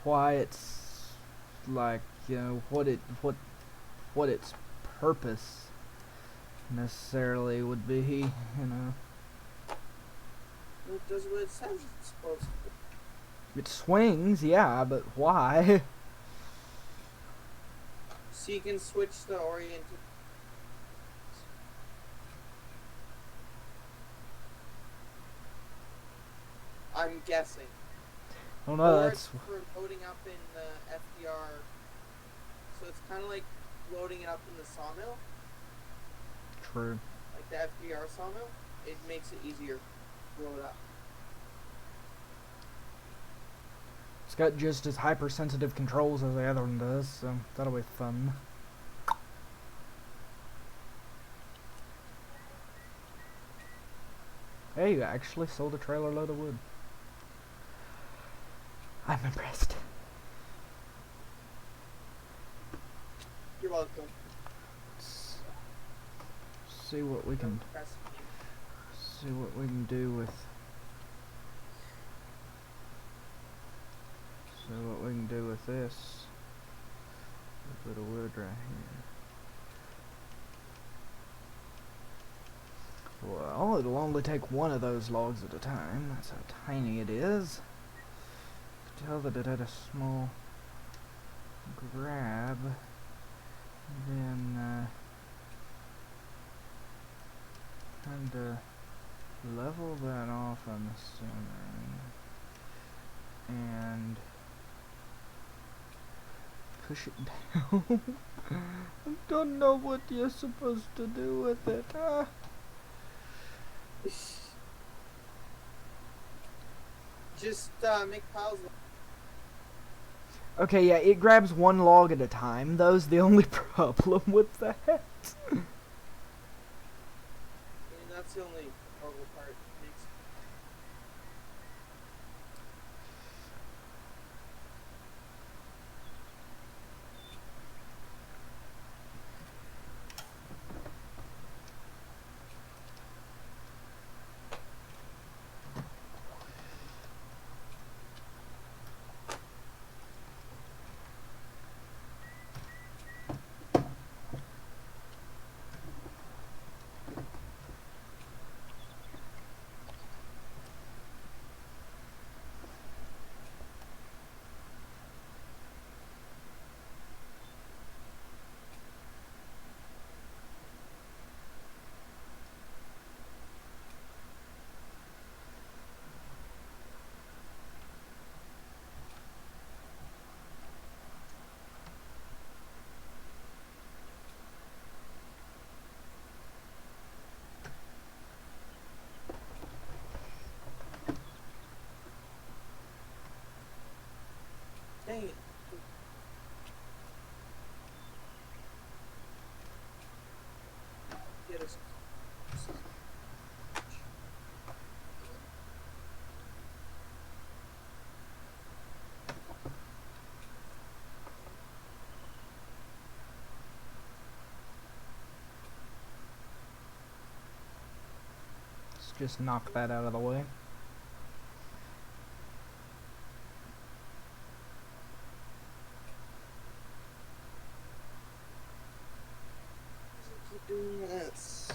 Why it's like, you know, what its purpose necessarily would be, you know. It does what it says it's supposed to. It swings, yeah, but why? So you can switch the orientation. I'm guessing. Oh no, Or that's it's for loading up in the FDR. So it's kind of like loading it up in the sawmill, true. like the FDR sawmill. It makes it easier to load up. It's got just as hypersensitive controls as the other one does, so that'll be fun. Hey, you actually sold a trailer load of wood. I'm impressed. You're welcome. Let's see what we can do with. See what we can do with this. A bit of wood right here. Well, it'll only take one of those logs at a time. That's how tiny it is. You can tell that it had a small grab. Then, kind of level that off, I'm assuming. And push it down. I don't know what you're supposed to do with it. Just make piles. Okay, yeah, it grabs one log at a time. Those the only problem with that. I mean, that's the only horrible part. Makes just knock that out of the way. Keep doing this.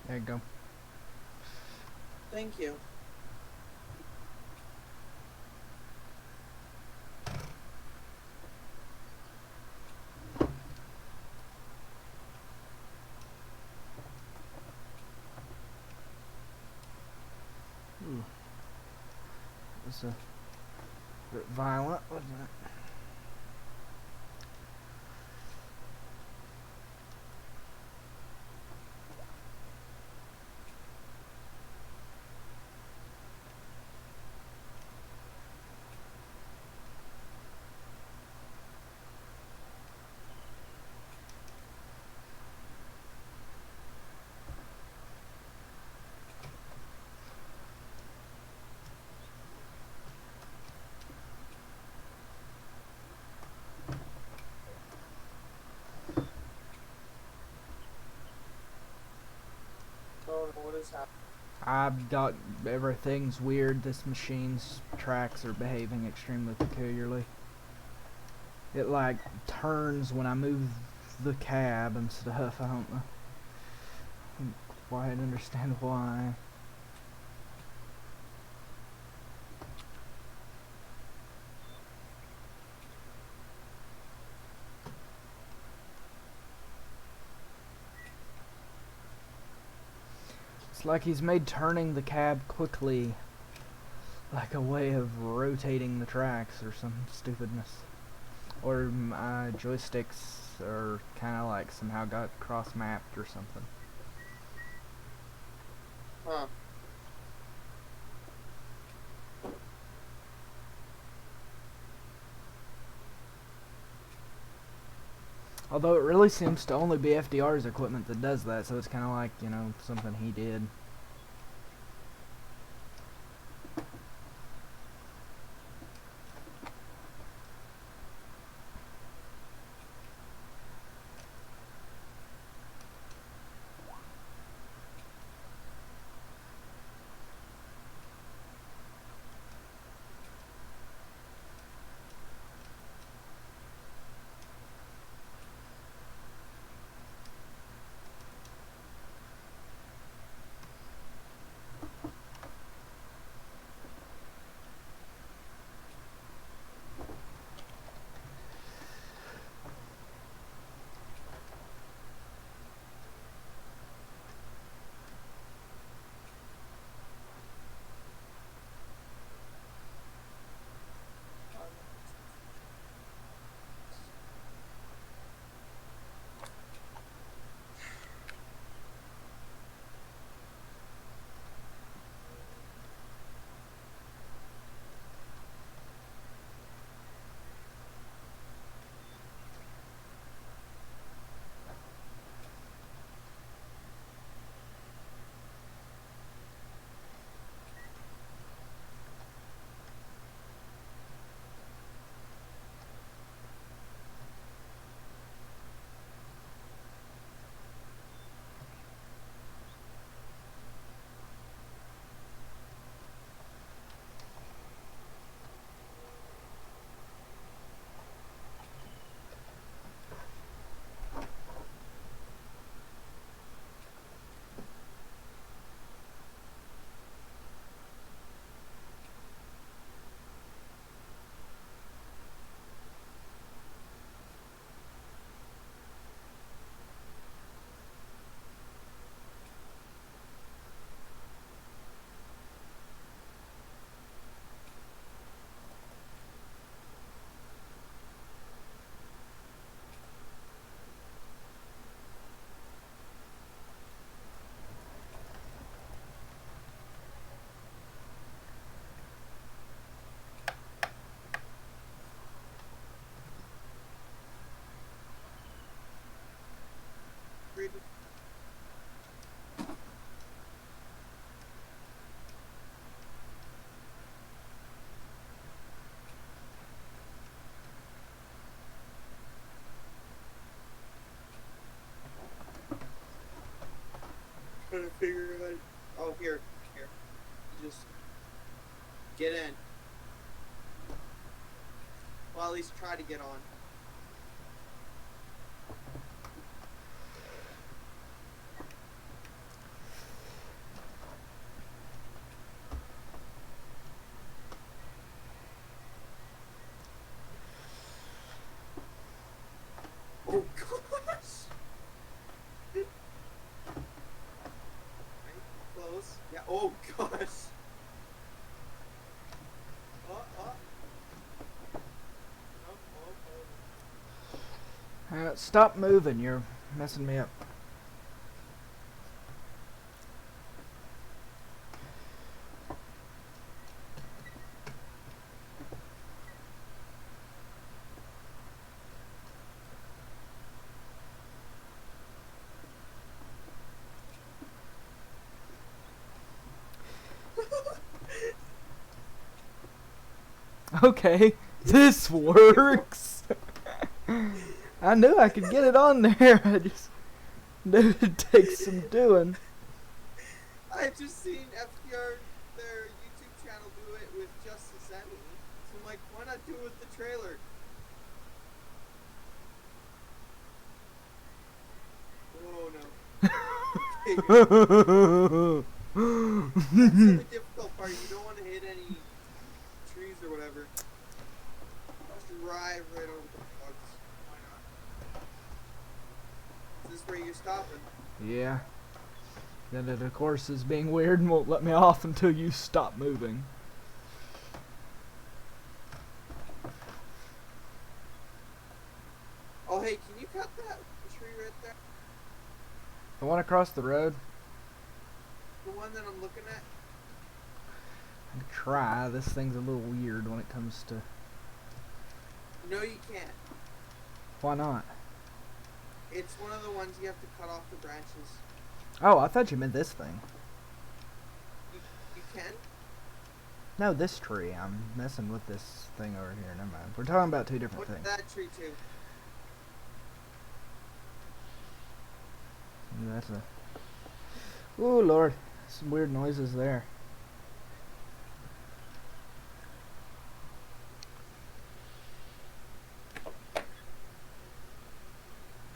There you go. Thank you. Ooh. It was a bit violent, wasn't it? Oh no, what is happening? I've got everything's weird. This machine's tracks are behaving extremely peculiarly. It like turns when I move the cab and stuff. I don't quite understand why. It's like he's made turning the cab quickly like a way of rotating the tracks or some stupidness. Or my joysticks are kind of like somehow got cross-mapped or something. Huh. Although it really seems to only be FDR's equipment that does that, so it's kind of like, you know, something he did. figure out. Oh, here. You just get in. Well, at least try to get on. Oh gosh! Right, close. Yeah. Oh gosh! Oh. Oh. Stop moving. You're messing me up. Okay, this works. I knew I could get it on there. I just knew it'd take some doing. I've just seen FTR, their YouTube channel, do it with Justice Emmy. So I'm like, why not do it with the trailer? Oh no. That's the difficult part. You don't want to hit any trees or whatever. Just drive right over the bugs. Why not? Is this where you're stopping? Yeah. Then it, of course, is being weird and won't let me off until you stop moving. Oh, hey, can you cut that tree right there? The one across the road? The one that I'm looking at? I can try. This thing's a little weird when it comes to... No, you can't. Why not? It's one of the ones you have to cut off the branches. Oh, I thought you meant this thing. You can? No, this tree. I'm messing with this thing over here. Never mind. We're talking about two different What's things. that tree too? That's a... Ooh, Lord. Some weird noises there.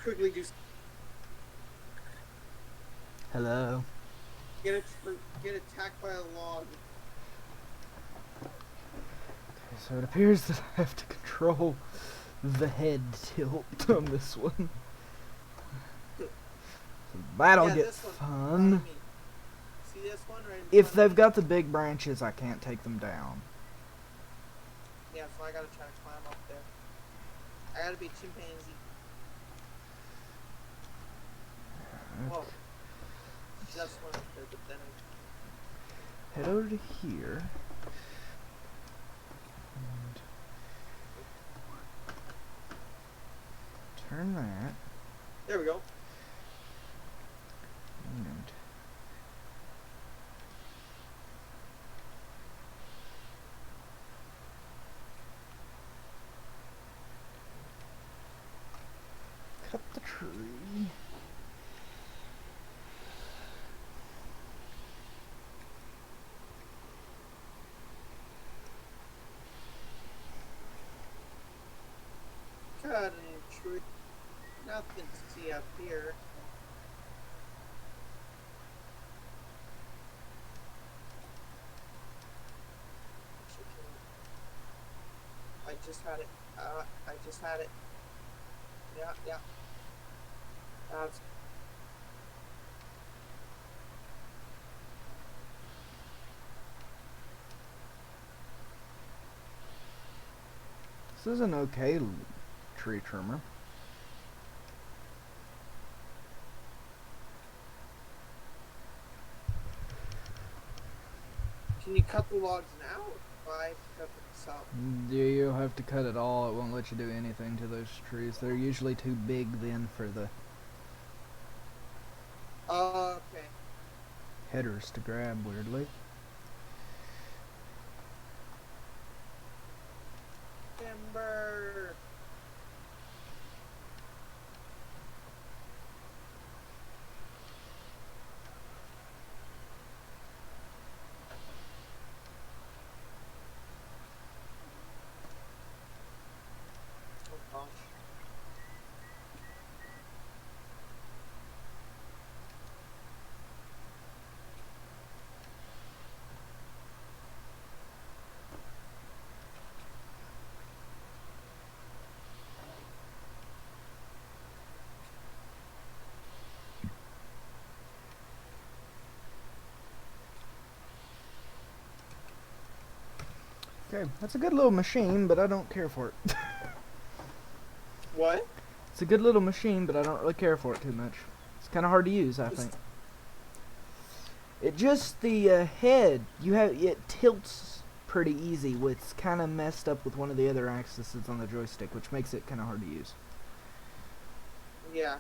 Quickly do. Hello. Get attacked by a log. So it appears that I have to control the head tilt on this one. So that'll get this one, fun. behind me. See this one right in If front of they've me? got the big branches, I can't take them down. Yeah, so I gotta try to climb up there. I gotta be a chimpanzee. Whoa. That's one up there, but then Head over to here. And turn that. there we go. And cut the tree. Cut a tree. Nothing to see up here. I just had it. I just had it. Yeah. That's This is an okay tree trimmer. Can you cut the logs now? Or do I have to cut them myself? You'll have to cut it all. It won't let you do anything to those trees. They're usually too big then for the Okay. headers to grab, weirdly. Timber. Okay, that's a good little machine, but I don't care for it. What? It's a good little machine, but I don't really care for it too much. It's kind of hard to use, I think. It just the head. It tilts pretty easy. It's kind of messed up with one of the other axes on the joystick, which makes it kind of hard to use. Yeah.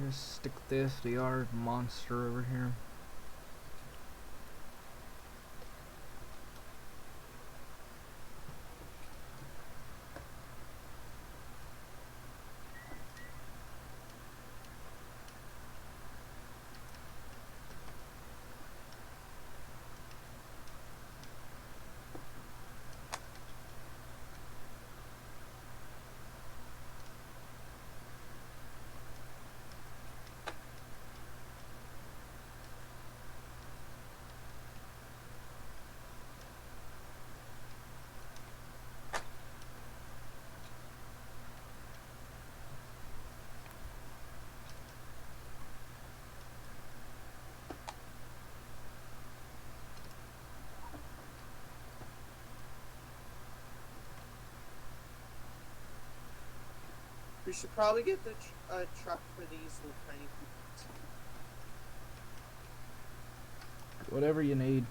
Just stick this FDR monster over here. We should probably get the truck for these little tiny people. Whatever you need.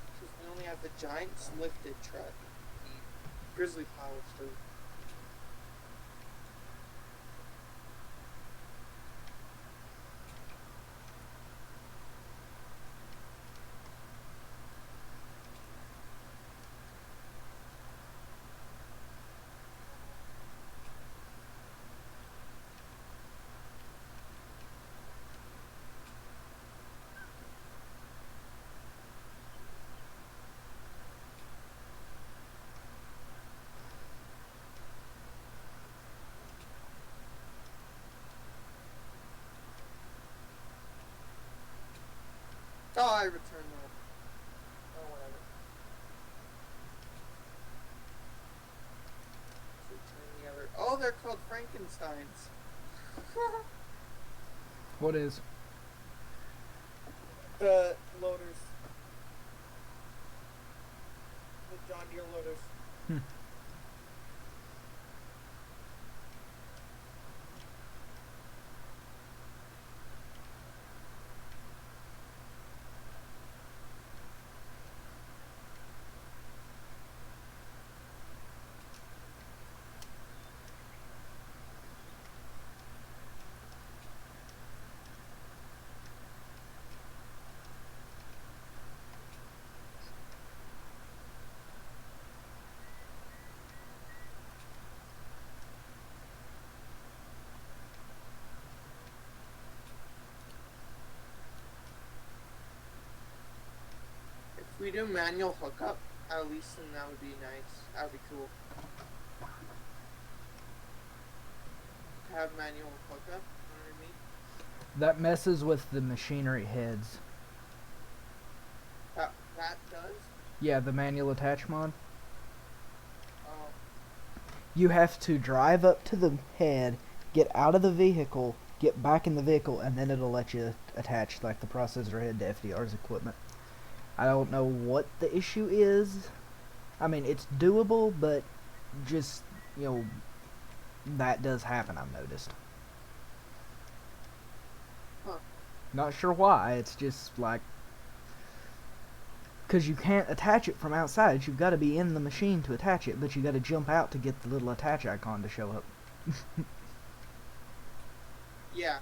Because we only have the Giants lifted truck. The Grizzly Power too. Oh, I returned that. Oh, whatever. Return the other. Oh, they're called Frankensteins. What is? The loaders. The John Deere loaders. If we do manual hookup, at least then that would be nice. That would be cool. To have manual hookup, you know what I mean? That messes with the machinery heads. That does? Yeah, the manual attach mod. Oh. You have to drive up to the head, get out of the vehicle, get back in the vehicle, and then it'll let you attach like the processor head to FDR's equipment. I don't know what the issue is. I mean, it's doable, but just, that does happen, I've noticed. Huh. Not sure why, it's just like, because you can't attach it from outside. You've got to be in the machine to attach it, but you got to jump out to get the little attach icon to show up. Yeah.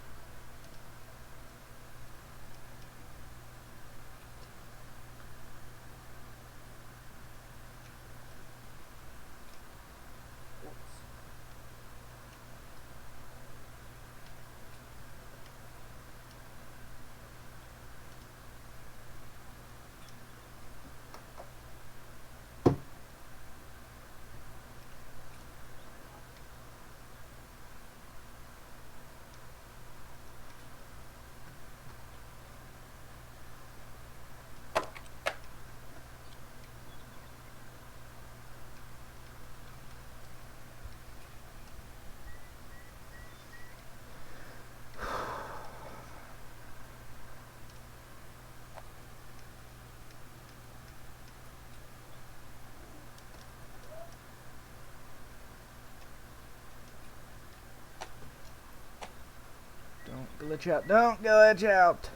glitch out. Don't glitch out.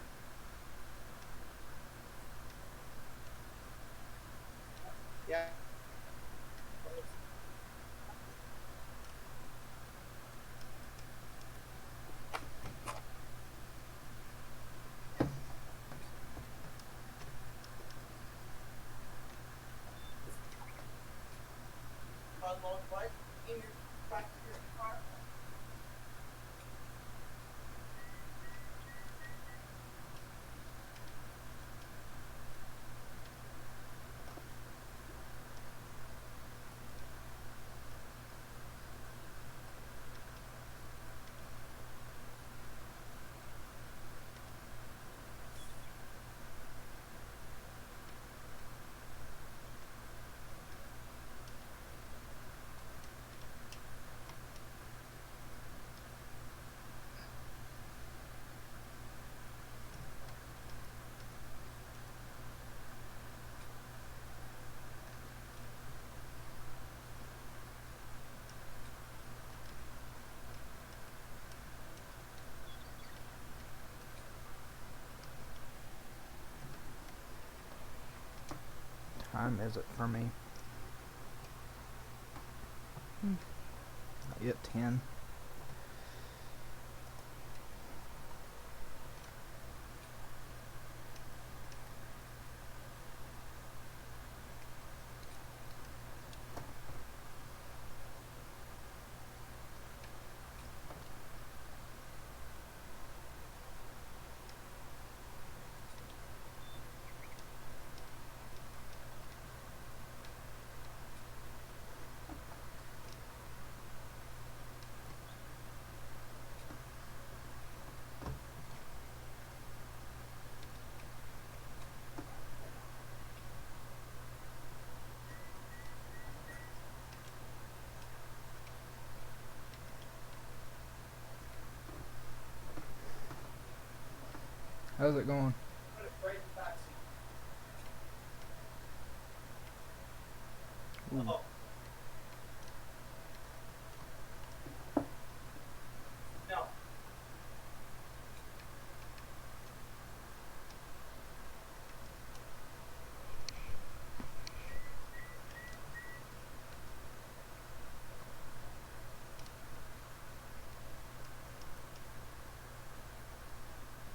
Yeah. Unlock what? In your back of your car. Time is it for me? Not yet 10. How's it going? Put it right in the back seat. Ooh. Oh. No.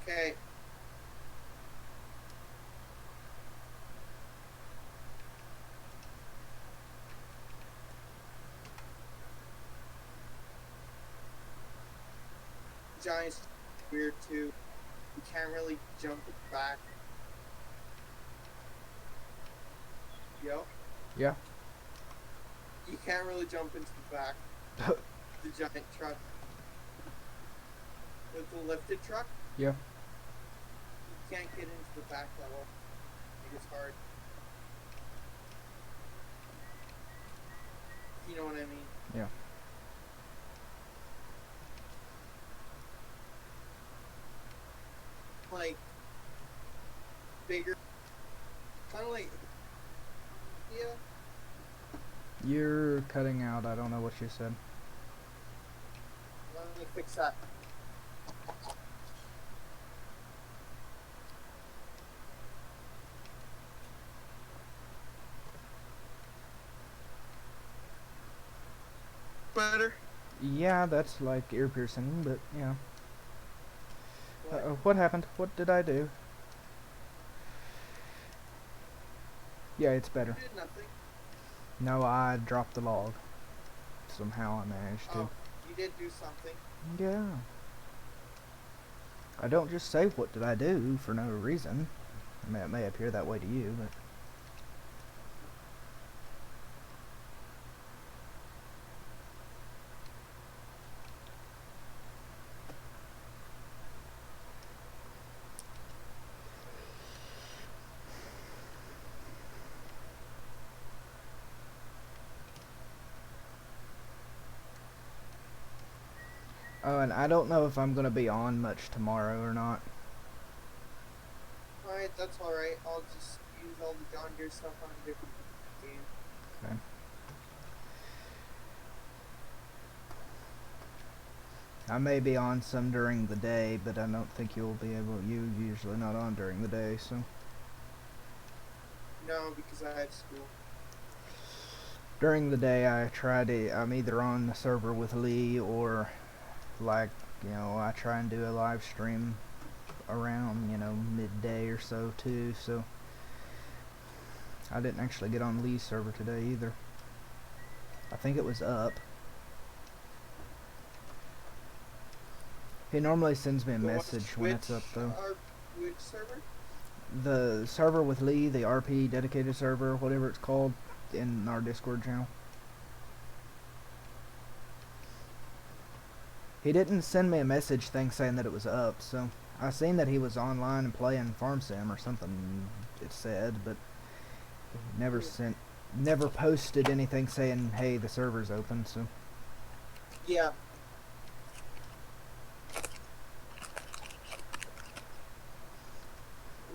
Okay. Giant's weird too. You can't really jump back. Yo? Yeah. You can't really jump into the back. The giant truck. With the lifted truck, Yeah. you can't get into the back level. It is hard. You know what I mean? Yeah. Like, bigger. Kind of like. Yeah. You're cutting out. I don't know what you said. Let me fix that. Better. Yeah, that's like ear piercing, but yeah. What? What happened? What did I do? Yeah, it's better. You did nothing. No, I dropped the log. Somehow I managed to. Oh, you did do something. Yeah. I don't just say what did I do for no reason. I mean, it may appear that way to you, but... Oh, and I don't know if I'm gonna be on much tomorrow or not. Alright, that's alright. I'll just use all the John Deere stuff on a different game. Okay. I may be on some during the day, but I don't think you'll be able. You usually not on during the day, so. No, because I have school. During the day, I'm either on the server with Lee or, like, I try and do a live stream around, midday or so too. So I didn't actually get on Lee's server today either. I think it was up. He normally sends me a message when it's up though. Which server? The server with Lee, the RP dedicated server, whatever it's called, in our Discord channel. He didn't send me a message thing saying that it was up, so I seen that he was online and playing Farm Sim or something it said, but never posted anything saying, hey, the server's open, so. Yeah.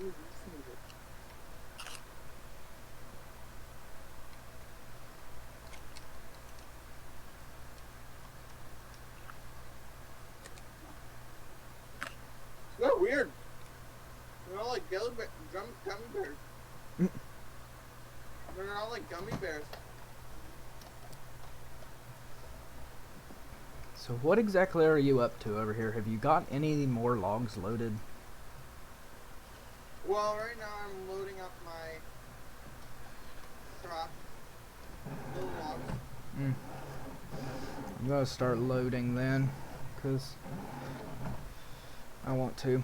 Ooh, so weird. They're all like gummy bears. They're all like gummy bears. So what exactly are you up to over here? Have you got any more logs loaded? Well, right now I'm loading up my truck. Little logs. I'm gonna start loading then, cause I want to.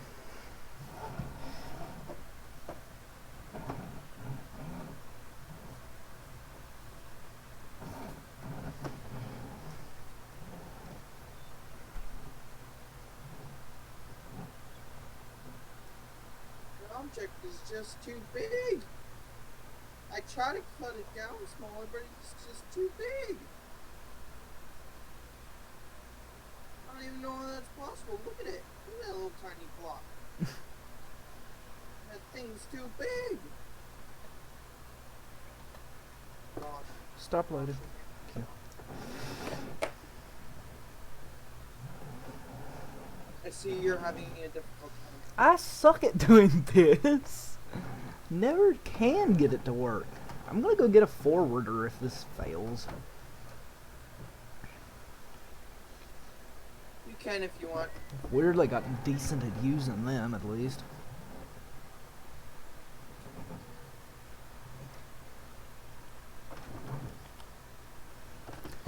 The object is just too big. I try to cut it down smaller, but it's just too big. I don't even know how that's possible. Look at it. Look at that little tiny block. That thing's too big. Gosh. Stop loading. Okay. I see you're having a difficult time. I suck at doing this. Never can get it to work. I'm gonna go get a forwarder if this fails. You can if you want. Weirdly got decent at using them at least.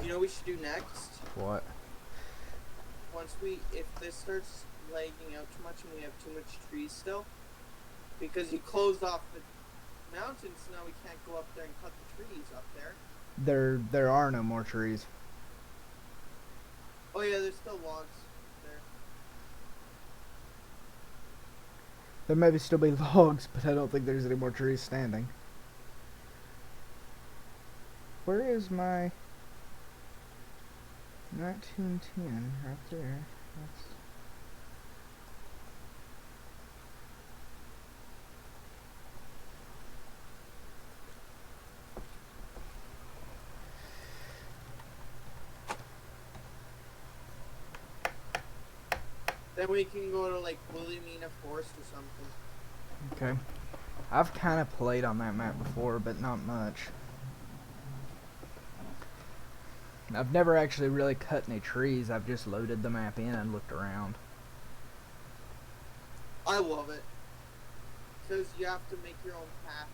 You know what we should do next? What? If this starts lagging out too much and we have too much trees still, because you closed off the mountains, so now we can't go up there and cut the trees up there. There are no more trees. Oh yeah, there's still logs there. There may still be logs, but I don't think there's any more trees standing. Where is my 1910? Right there. That's... Then we can go to like Williamina Forest or something. Okay. I've kind of played on that map before, but not much. I've never actually really cut any trees. I've just loaded the map in and looked around. I love it. Because you have to make your own path.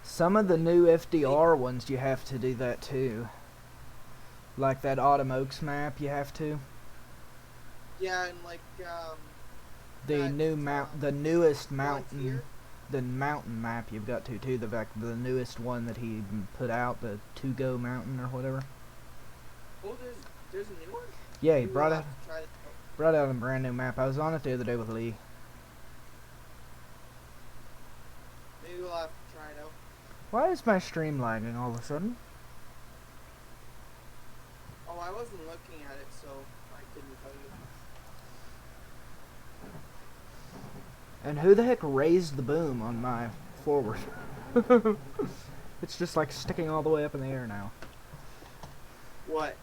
Some of the new FDR ones you have to do that too. Like that Autumn Oaks map you have to. Yeah, and like The newest mountain, Frontier? the mountain map you've got to too. The newest one that he put out, the To Go Mountain or whatever. Oh, there's a new one? Yeah, he We will brought have to try that out. brought out a brand new map. I was on it the other day with Lee. Maybe we'll have to try it out. Why is my stream lagging all of a sudden? Oh, I wasn't looking at it, so I couldn't tell you. And who the heck raised the boom on my forward? It's just like sticking all the way up in the air now. What?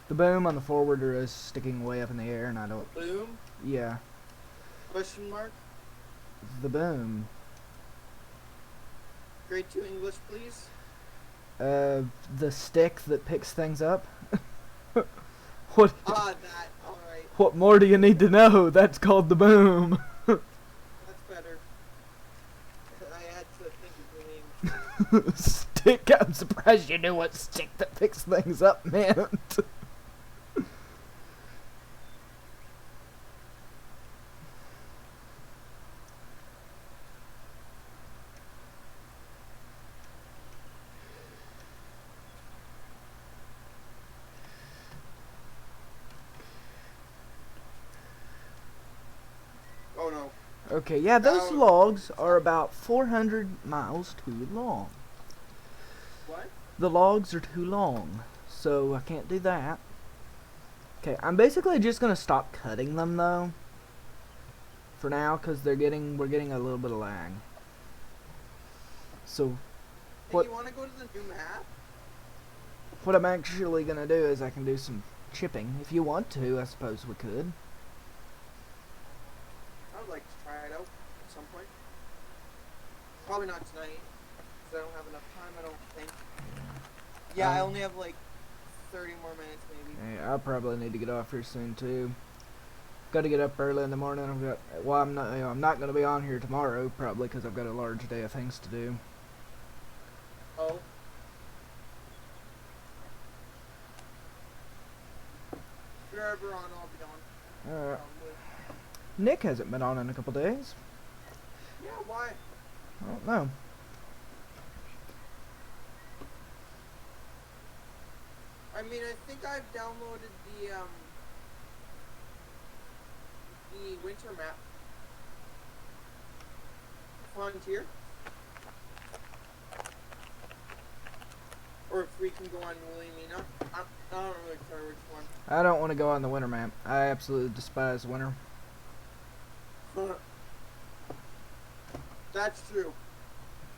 The boom on the forwarder is sticking way up in the air, and I The don't. boom? Yeah, Question mark? the boom. Grade 2 English, please. The stick that picks things up. What? Ah, that. Alright. What more do you need to know? That's called the boom. That's better. I had to think of the name. Stick. I'm surprised you knew what stick that picks things up meant. Oh no. Okay, yeah, those Now- logs are about 400 miles too long. What? The logs are too long, so I can't do that. Okay, I'm basically just gonna stop cutting them though. For now, because we're getting a little bit of lag. So Hey, What- you want to go to the new map? what I'm actually gonna do is I can do some chipping. If you want to, I suppose we could. I would like to try it out at some point. Probably not tonight, because I don't have enough time, I don't think. Yeah, I only have like 30 more minutes maybe. Hey, I'll probably need to get off here soon too. Got to get up early in the morning. I'm not gonna be on here tomorrow probably because I've got a large day of things to do. Oh. If you're ever on, I'll be on. Probably. Nick hasn't been on in a couple days. Yeah, why? I don't know. I mean, I think I've downloaded the winter map. Frontier. Or if we can go on Williamina. I don't really care which one. I don't want to go on the winter map. I absolutely despise winter. That's true.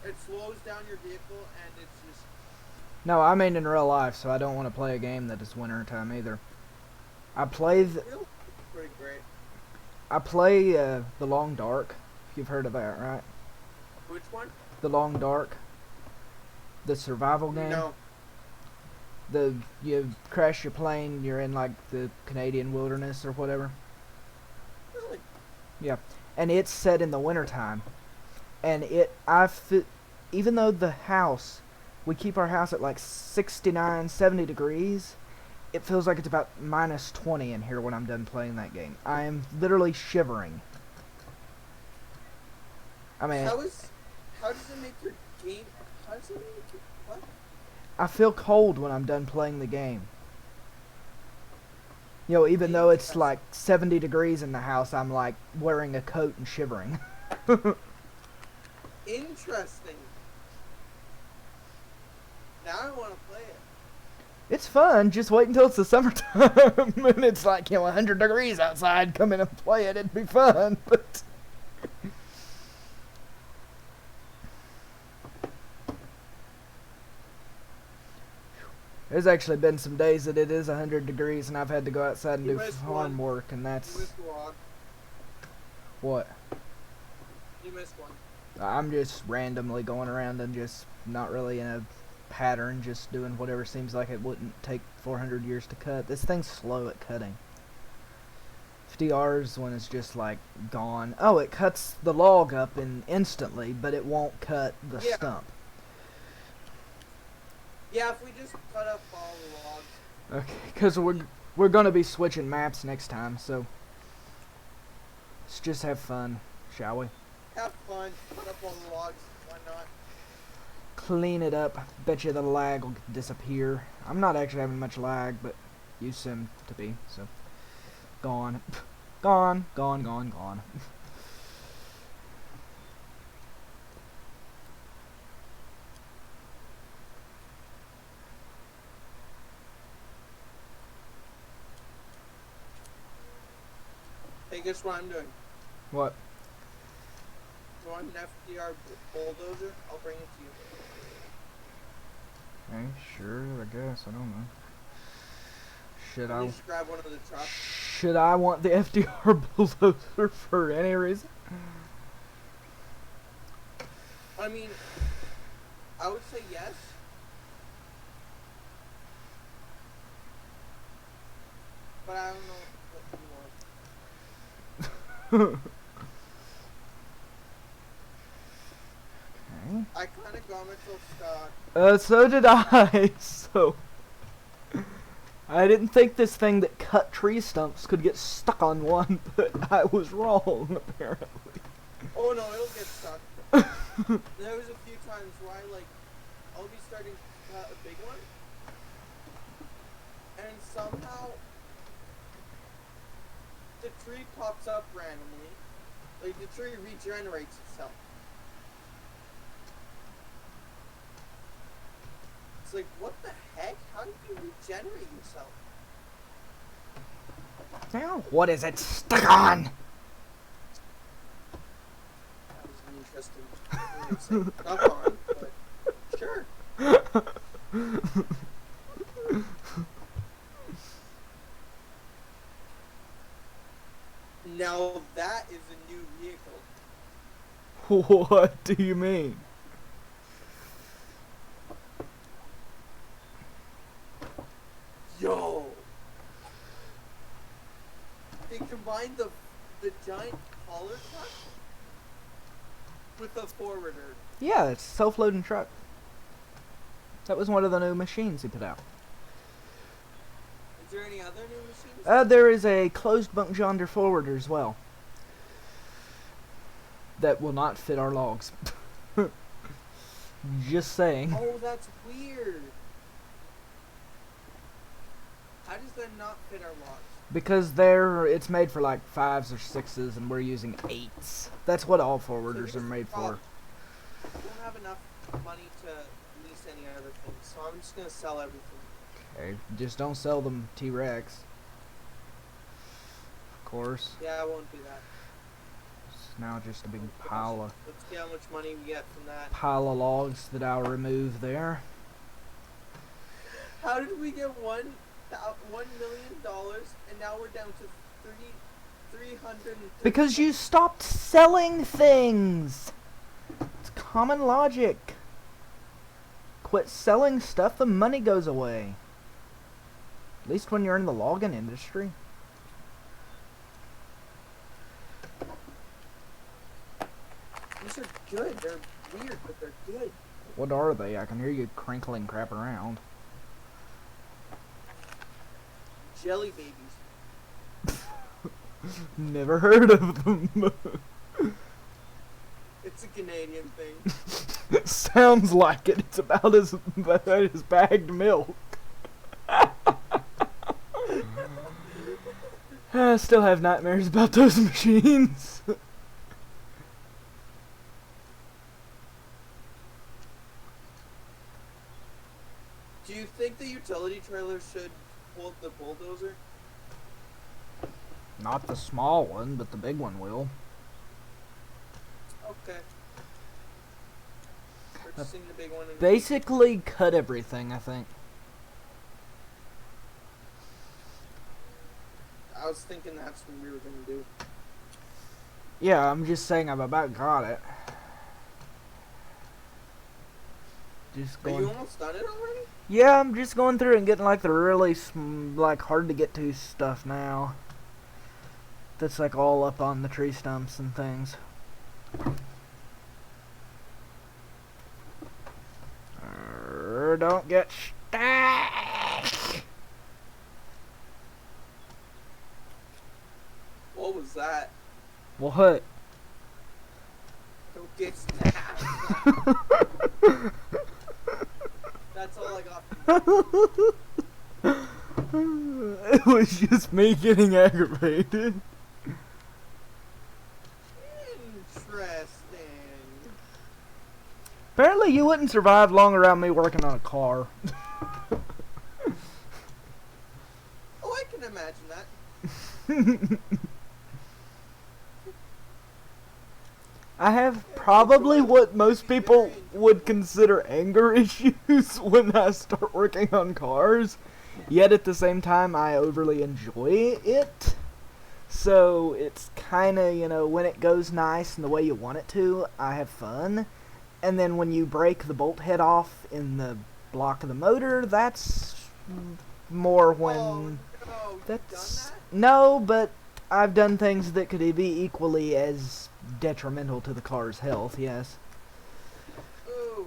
It slows down your vehicle and it's just... No, I mean in real life, so I don't want to play a game that is winter time either. I play Really pretty great. The Long Dark. If you've heard of that, right? Which one? The Long Dark. The survival game. No. You crash your plane, you're in like the Canadian wilderness or whatever. Really? Yeah. And it's set in the wintertime. And even though the house, we keep our house at like 69, 70 degrees, it feels like it's about minus 20 in here when I'm done playing that game. I am literally shivering. I mean, How does it make your game... How does it make it... What? I feel cold when I'm done playing the game. You know, even though it's like 70 degrees in the house, I'm like wearing a coat and shivering. Interesting. Now I want to play it. It's fun, just wait until it's the summertime and it's like, 100 degrees outside, come in and play it, it'd be fun, but... There's actually been some days that it is 100 degrees and I've had to go outside and You do missed farm one. work, and You that's... missed a log. What? You missed one. I'm just randomly going around and just not really in a pattern, just doing whatever seems like it wouldn't take 400 years to cut. This thing's slow at cutting. 50 R's when it's just like gone. Oh, it cuts the log up instantly, but it won't cut the Yeah. stump. Yeah, if we just cut up all the logs. Okay, because we're gonna be switching maps next time, so let's just have fun, shall we? Have fun. Cut up all the logs. Why not? Clean it up. Bet you the lag will disappear. I'm not actually having much lag, but you seem to be, so. Gone. Gone. Gone, gone, gone. Hey, guess what I'm doing? What? You want an FDR bulldozer? I'll bring it to you. Okay, sure, I guess. I don't know. Should Let me I just grab one of the trucks. should I want the FDR bulldozer for any reason? I mean, I would say yes. But I don't know what you want. Okay. I kind of got myself stuck. So did I. So I didn't think this thing that cut tree stumps could get stuck on one, but I was wrong apparently. Oh no, it'll get stuck. There was a few times where I'll be starting to cut a big one, and somehow the tree pops up randomly. Like the tree regenerates itself. It's like, what the heck? How do you regenerate yourself? Now what is it stuck on? That was an interesting thing to say. Not on, but sure. Now that is a new vehicle. What do you mean? Yo! They combined the giant hauler truck with the forwarder. Yeah, it's a self-loading truck. That was one of the new machines he put out. Is there any other new machines? There is a closed bunk yonder forwarder as well. That will not fit our logs. Just saying. Oh, that's weird. How does that not fit our logs? Because it's made for like 5s or 6s and we're using 8s. That's what all forwarders are made for. I don't have enough money to lease any other things, so I'm just gonna sell everything. Okay, just don't sell them T-Rex. Of course. Yeah, I won't do that. It's now just a big pile of Let's see how much money we get from that. logs that I'll remove there. How did we get $1 million and now we're down to 300? Because you stopped selling things. It's common logic. Quit selling stuff, the money goes away. At least when you're in the logging industry. These are good. They're weird, but they're good. What are they? I can hear you crinkling crap around. Jelly babies. Never heard of them. It's a Canadian thing. Sounds like it. It's about as bad as bagged milk. I still have nightmares about those machines. Do you think the utility trailer should hold the bulldozer? Not the small one, but the big one will. Okay. Purchasing the big one. And Basically, cut everything, I think. I was thinking that's what we were gonna do. Yeah, I'm just saying I've about got it. Just Are going. you almost done it already? Yeah, I'm just going through and getting like the really like hard to get to stuff now. That's like all up on the tree stumps and things. Don't get stuck. What was that? What? Don't get stabbed. That's all I got from It was just me getting aggravated. Interesting. Apparently you wouldn't survive long around me working on a car. Oh, I can imagine that. I have probably what most people would consider anger issues when I start working on cars. Yet at the same time, I overly enjoy it. So it's kind of, you know, when it goes nice and the way you want it to, I have fun. And then when you break the bolt head off in the block of the motor, that's more when... Oh, no. You've done That's... that? No, but I've done things that could be equally as detrimental to the car's health, yes. Ooh.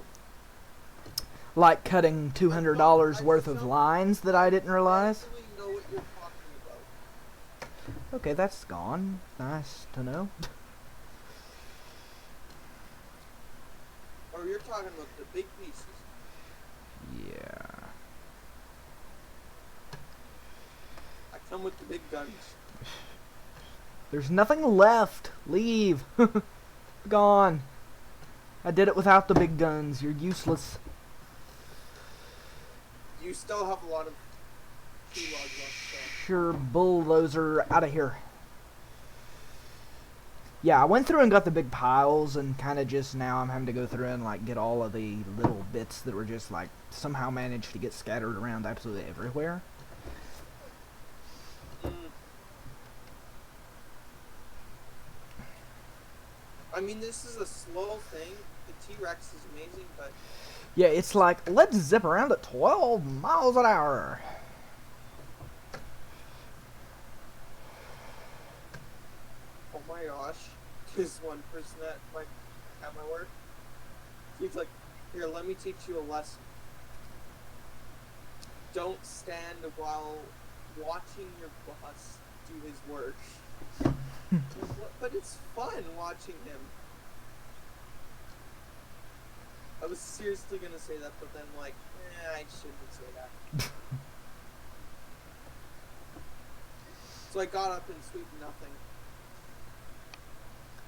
Like cutting $200 worth of some- lines that I didn't realize. I actually know what you're talking about. Okay, that's gone. Nice to know. Or you're talking about the big pieces. Yeah. I come with the big guns. There's nothing left. Leave. Gone. I did it without the big guns. You're useless. You still have a lot of tree logs left, so. Sure, bulldozer, out of here. Yeah, I went through and got the big piles, and kind of just now I'm having to go through and like get all of the little bits that were just like somehow managed to get scattered around absolutely everywhere. Mm. I mean, this is a slow thing. The T-Rex is amazing, but Yeah, it's like, let's zip around at 12 miles an hour. oh my gosh, there's one person at my work. He's like, here, let me teach you a lesson. Don't stand while watching your boss do his work. But it's fun watching him. I was seriously gonna say that, but then like, I shouldn't say that. So I got up and sweeped nothing.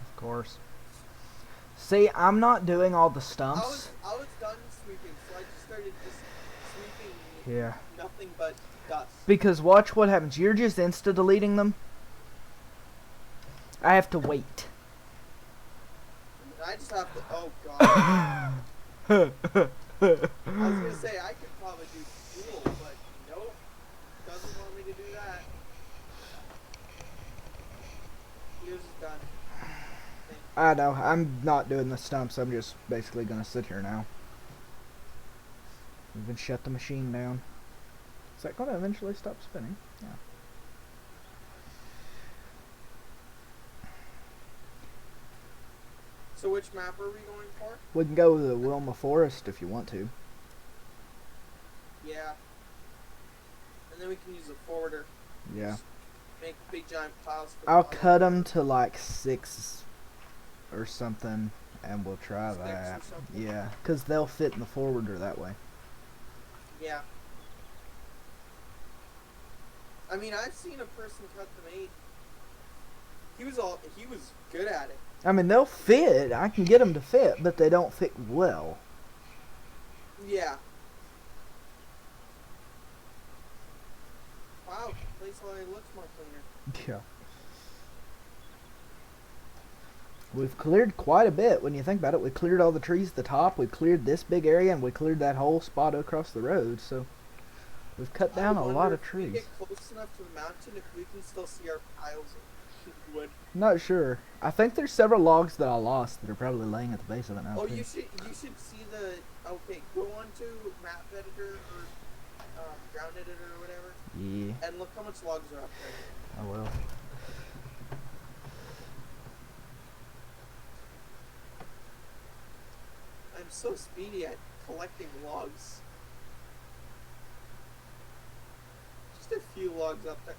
Of course. See, I'm not doing all the stumps. I was done sweeping, so I just started just sweeping Yeah. nothing but dust. Because watch what happens. You're just insta-deleting them. I have to wait. I just have to. Oh god. I was gonna say I could probably do school, but nope. Doesn't want me to do that. Yours is done. I know. I'm not doing the stumps. I'm just basically going to sit here now. Even shut the machine down. Is that going to eventually stop spinning? Yeah. So which map are we going for? We can go to the Wilma Forest if you want to. Yeah. And then we can use a forwarder. Yeah. Just make big giant piles. For I'll the cut them to like 6 or something, and we'll try Sticks or that. something? Yeah, because they'll fit in the forwarder that way. Yeah. I mean, I've seen a person cut them 8. He was good at it. I mean, they'll fit. I can get them to fit, but they don't fit well. Yeah. Wow, the place already looks more cleaner. Yeah. We've cleared quite a bit when you think about it. We cleared all the trees at the top, we cleared this big area, and we cleared that whole spot across the road, so we've cut down a lot of If we trees. get close enough to the mountain, if we can still see our piles of wood. Not sure. I think there's several logs that I lost that are probably laying at the base of it now. Oh, too. you should see the. Okay, go on to map editor or ground editor or whatever, Yeah, and look how much logs are up there. I will. I'm so speedy at collecting logs. Just a few logs up there.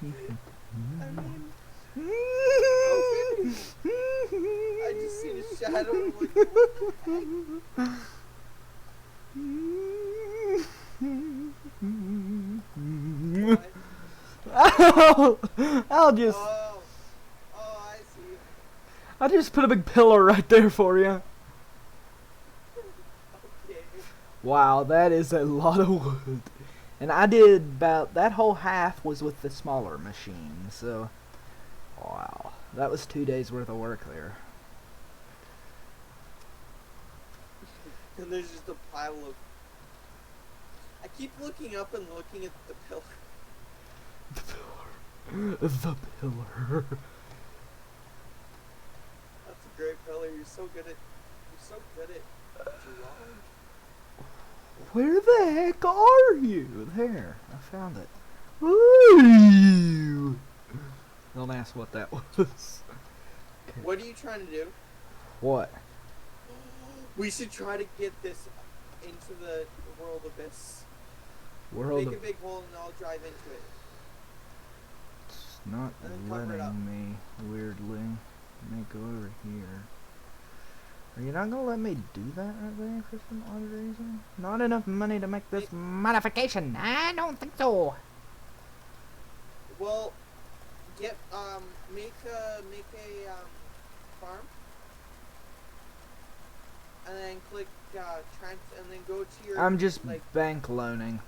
I mean, I just seen a shadow. I'm like, what the heck? What? I'll just, Oh, I see. I'll just put a big pillar right there for you. Okay. Wow, that is a lot of wood. And I did about, that whole half was with the smaller machine, so, wow. That was 2 days worth of work there. And there's just a pile of. I keep looking up and looking at the pillar. The pillar. The pillar. That's a great pillar. You're so good at. You're so good at drawing. Where the heck are you? There, I found it. Ooh. Don't ask what that was. Okay. What are you trying to do? What? We should try to get this into the world abyss. World Make a of... big hole and I'll drive into it. It's not And then cover it up. letting me, weirdly. Let me go over here. Are you not gonna let me do that right there for some odd reason? Not enough money to make this modification. I don't think so. Well, get make a farm, and then click and then go to your. I'm just like. bank loaning.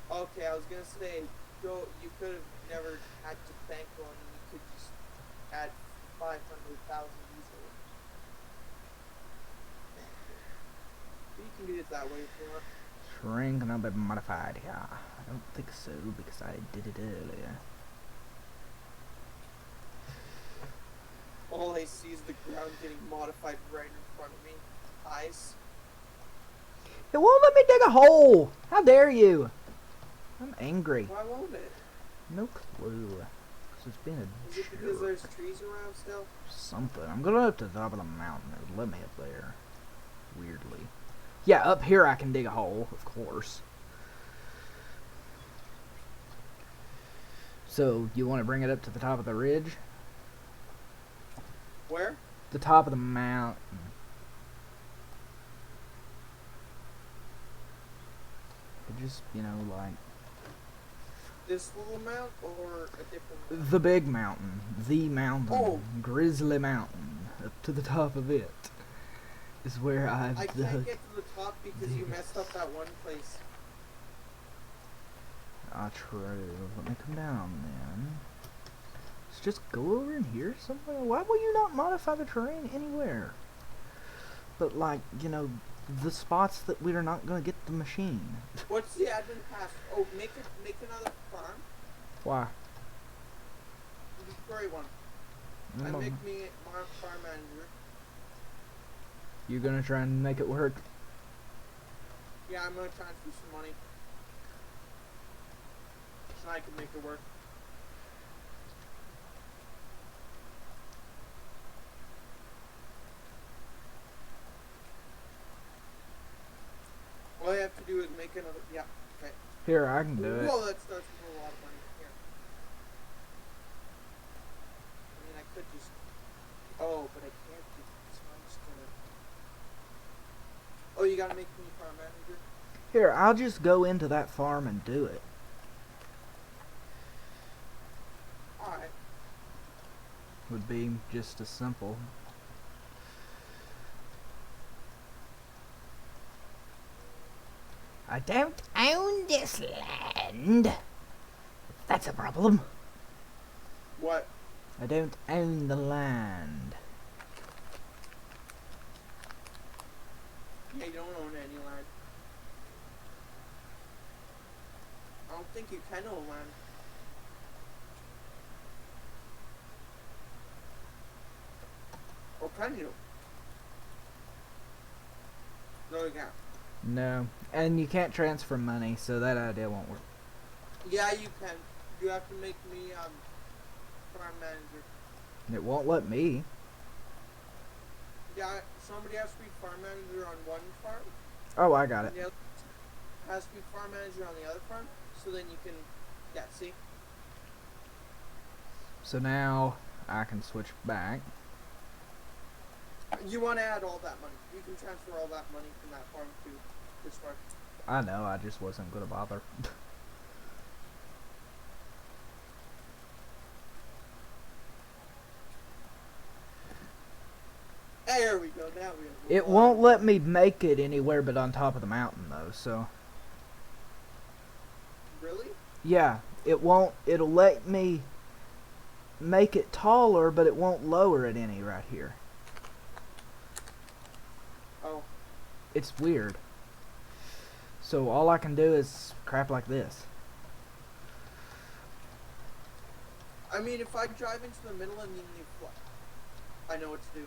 Okay, I was gonna say, go. You could have never had to bank loan. You could just add 500,000 easily. You can do it that way if you want. Shrink and I'll be modified. Yeah, I don't think so because I did it earlier. All I see is the ground getting modified right in front of me. Eyes. It won't let me dig a hole. How dare you? I'm angry. Why won't it? No clue. Cause it's been a Is it because there's trees around still? something. I'm going up to the top of the mountain. It'll let me up there. Weirdly. Yeah, up here I can dig a hole, of course. So, you want to bring it up to the top of the ridge? Where? The top of the mountain. It just, you know, like... This little mount or a different mount? The big mountain. The mountain. Oh. Grizzly Mountain. Up to the top of it. Is where I've I dug. can't get to the top because you messed up that one place. Ah, true. Let me come down then. Let's just go over in here somewhere. Why will you not modify the terrain anywhere? But like, you know, the spots that we are not gonna get the machine. What's the admin pass? Oh, make another farm. Why? Destroy one. And make me farm manager. You gonna try and make it work? Yeah, I'm gonna transfer some money. So I can make it work. All I have to do is make another. Yeah, okay. Here, I can do it. Whoa, that starts with a lot of money. Here. I mean, I could just. Oh, but I can't do it, so I'm just gonna. Oh, you gotta make me farm manager? Here, I'll just go into that farm and do it. Alright. Would be just as simple. I don't own this land. That's a problem. What? I don't own the land. Yeah, you don't own any land. I don't think you can own land. Or can you? No, you can't. No, and you can't transfer money, so that idea won't work. Yeah, you can. You have to make me farm manager. It won't let me. Yeah, somebody has to be farm manager on one farm. Oh, I got it. And the other has to be farm manager on the other farm. So then you can, yeah, see. So now I can switch back. You want to add all that money. You can transfer all that money from that farm to this farm. I know, I just wasn't gonna bother. There we go. Now we have It won't let me make it anywhere but on top of the mountain though, so. Really? Yeah, it won't, it'll let me make it taller, but it won't lower it any right here. Oh. it's weird. So all I can do is crap like this. I mean, if I drive into the middle and then you fly, I know what to do.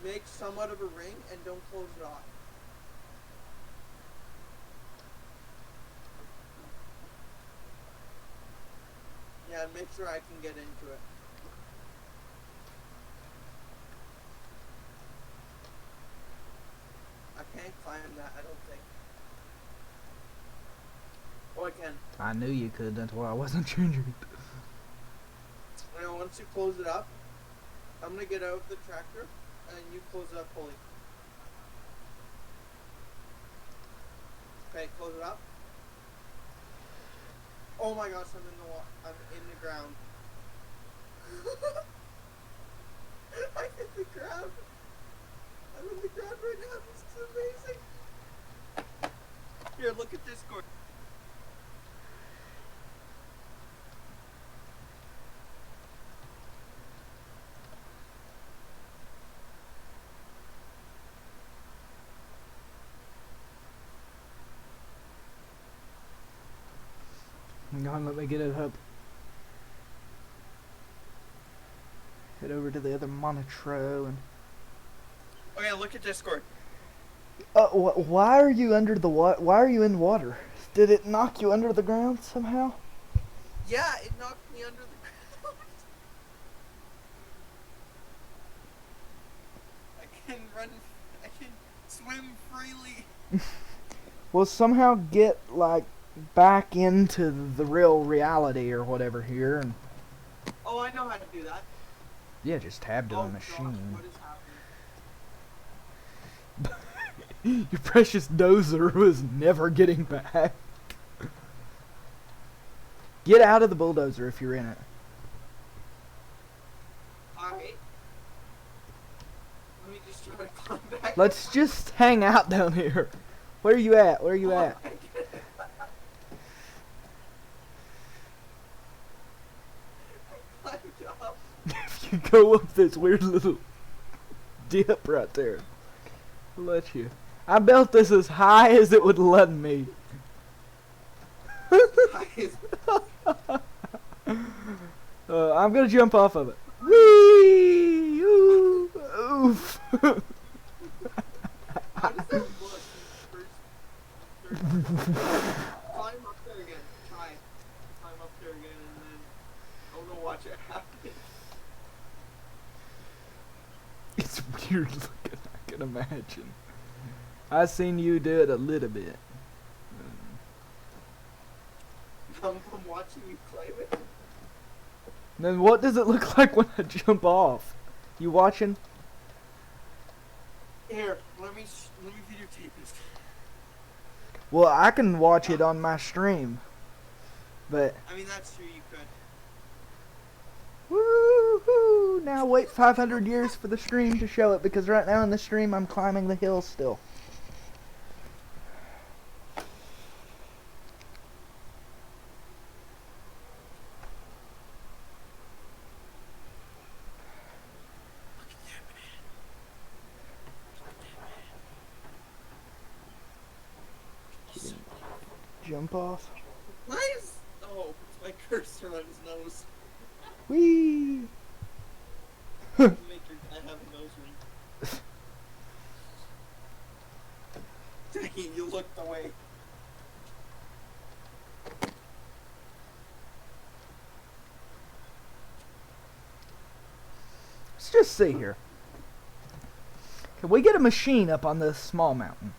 Make somewhat of a ring and don't close it off. Yeah, and make sure I can get into it. I can't climb that, I don't think. Oh, I can. I knew you could, that's why I wasn't changing it. Now, once you close it up, I'm gonna get out of the tractor, and you close it up fully. Okay, close it up. Oh my gosh, I'm in the I'm in the ground. I hit the ground. I'm in the ground right now. This is amazing. Here, look at this, Gordon. Hang on, let me get it up. Head over to the other monotro and... Okay, look at this, Gordon. Why are you under the water? Why are you in water? Did it knock you under the ground somehow? Yeah, it knocked me under the ground. I can run. I can swim freely. Well, somehow get, like, back into the real reality or whatever here. And Oh, I know how to do that. yeah, just tab to the Gosh, machine. what is happening? Your precious dozer was never getting back. Get out of the bulldozer if you're in it. Alright. Let me just try to climb back. Let's just hang out down here. Where are you at? Where are you at? My goodness. I climbed up. If you go up this weird little dip right there, I'll let you. I built this as high as it would let me. I'm gonna jump off of it. Whee! Ooh! Oof! How does that look? Climb up there again. Try. Climb up there again and then I'm gonna watch it happen. It's weird looking, I can imagine. I seen you do it a little bit. I'm watching you climb it. Then what does it look like when I jump off? You watching? Here, let me videotape this. Well, I can watch it on my stream. But I mean, that's true. You could. woohoo! Now wait 500 years for the stream to show it, because right now in the stream I'm climbing the hill still. Jump off. Why is? Oh, it's my cursor on his nose. Whee! Make your guy have a nose ring. Dang it, you looked away. Let's just see here. Can we get a machine up on this small mountain?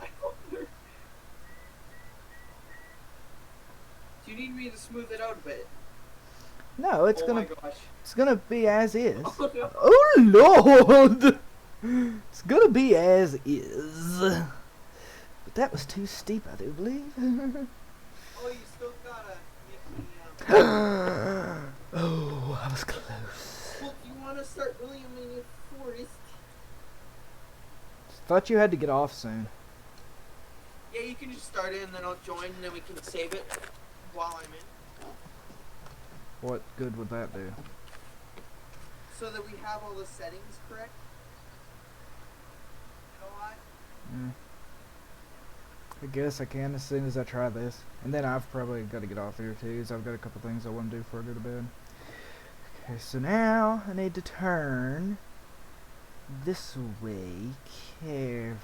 I wonder. Do you need me to smooth it out a bit? No, it's Oh gonna my gosh. it's gonna be as is. Oh, no. Oh Lord! It's gonna be as is. But that was too steep, I do believe. Oh, you still gotta get me. Oh, I was close. Well, you want to start building a mini forest? Thought you had to get off soon. Yeah, you can just start it and then I'll join and then we can save it while I'm in. What good would that do? so that we have all the settings correct. You know what? Mm. I guess I can as soon as I try this. And then I've probably got to get off here too, so I've got a couple things I want to do before I go to bed. Okay, so now I need to turn this way carefully.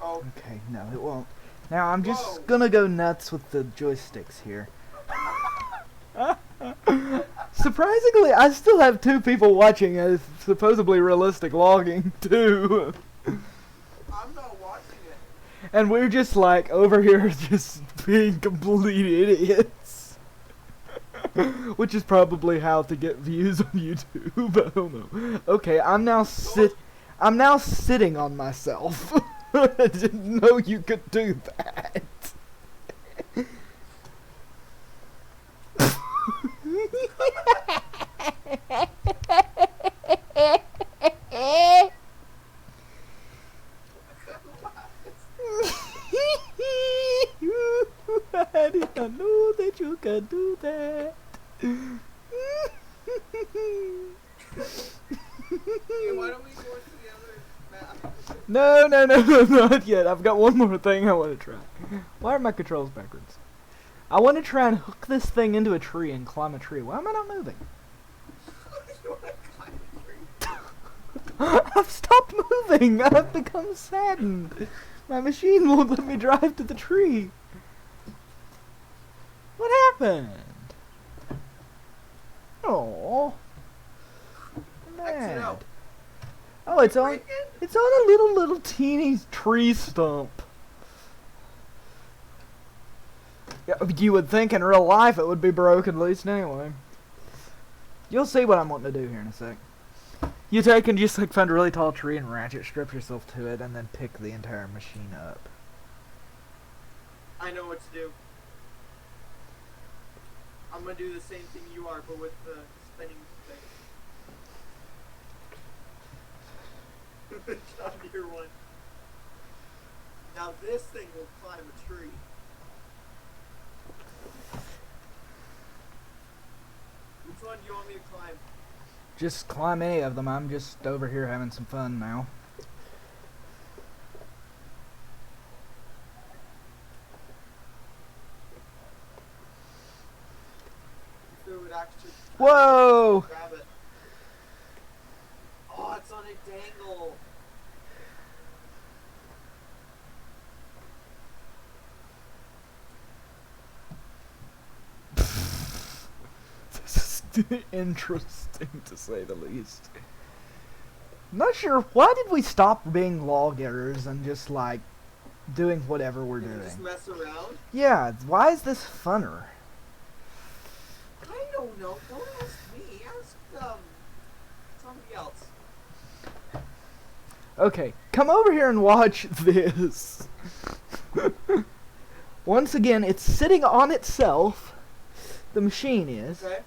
Oh. Okay, no, it won't. Now I'm just gonna go nuts with the joysticks here. Surprisingly, I still have 2 people watching a supposedly realistic logging too. I'm not watching it. And we're just like over here just being complete idiots. Which is probably how to get views on YouTube. I don't know. Okay, I'm now sitting on myself. I didn't know you could do that. I did not know that you could do that. Hey, why don't we go to the other map? No, not yet. I've got one more thing I want to try. Why are my controls backwards? I want to try and hook this thing into a tree and climb a tree. Why am I not moving? You wanna climb a tree? I've stopped moving. I've become saddened. My machine won't let me drive to the tree. What happened? Oh, Exit mad. out. Oh, it's on. Break it? It's on a little teeny tree stump. Yeah, you would think in real life it would be broken at least anyway. You'll see what I'm wanting to do here in a sec. You take and just like find a really tall tree and ratchet strip yourself to it and then pick the entire machine up. I know what to do. I'm gonna do the same thing you are, but with the spinning thing. John Deere one. Now this thing will climb a tree. Which one do you want me to climb? Just climb any of them. I'm just over here having some fun now. If it would actually Whoa! grab it. Oh, it's on a dangle. This is interesting to say the least. Not sure why did we stop being loggers and just like doing whatever we're You just doing. mess around. Yeah, why is this funner? I don't know. Don't ask me. Ask somebody else. Okay, come over here and watch this. Once again, it's sitting on itself. The machine is. Okay.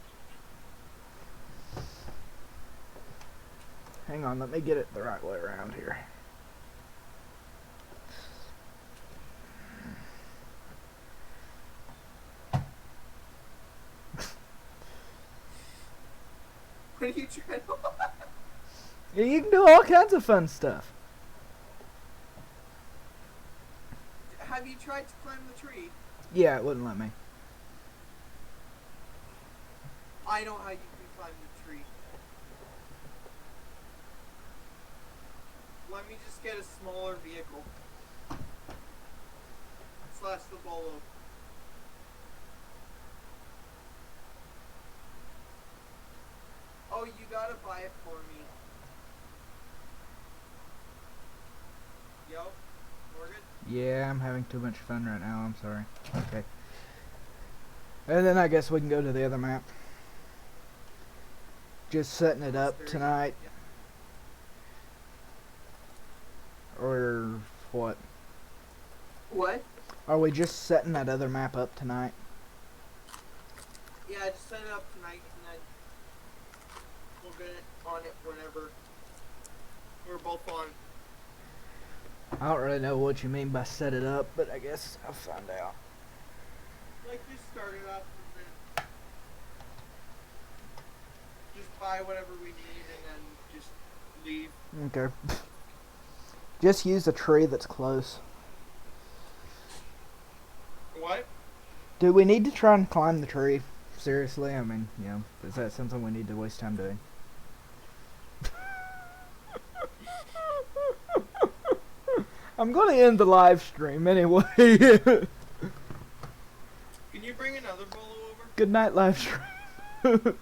Hang on, let me get it the right way around here. What are you trying to? Yeah, you can do all kinds of fun stuff. Have you tried to climb the tree? Yeah, it wouldn't let me. I know how you can climb the tree. Let me just get a smaller vehicle. Slash the bolo. Oh, you gotta buy it for me. Yo, Morgan? Yeah, I'm having too much fun right now, I'm sorry. Okay. And then I guess we can go to the other map. Just setting it up tonight. Yeah. Or what? What? Are we just setting that other map up tonight? Yeah, just set it up tonight and then we'll get it on it whenever we're both on. I don't really know what you mean by set it up, but I guess I'll find out. Like, just start it up and then just buy whatever we need and then just leave. Okay. Just use a tree that's close. What? Do we need to try and climb the tree? Seriously, I mean, you know, is that something we need to waste time doing? I'm gonna end the live stream anyway. Can you bring another bolo over? Good night, live stream.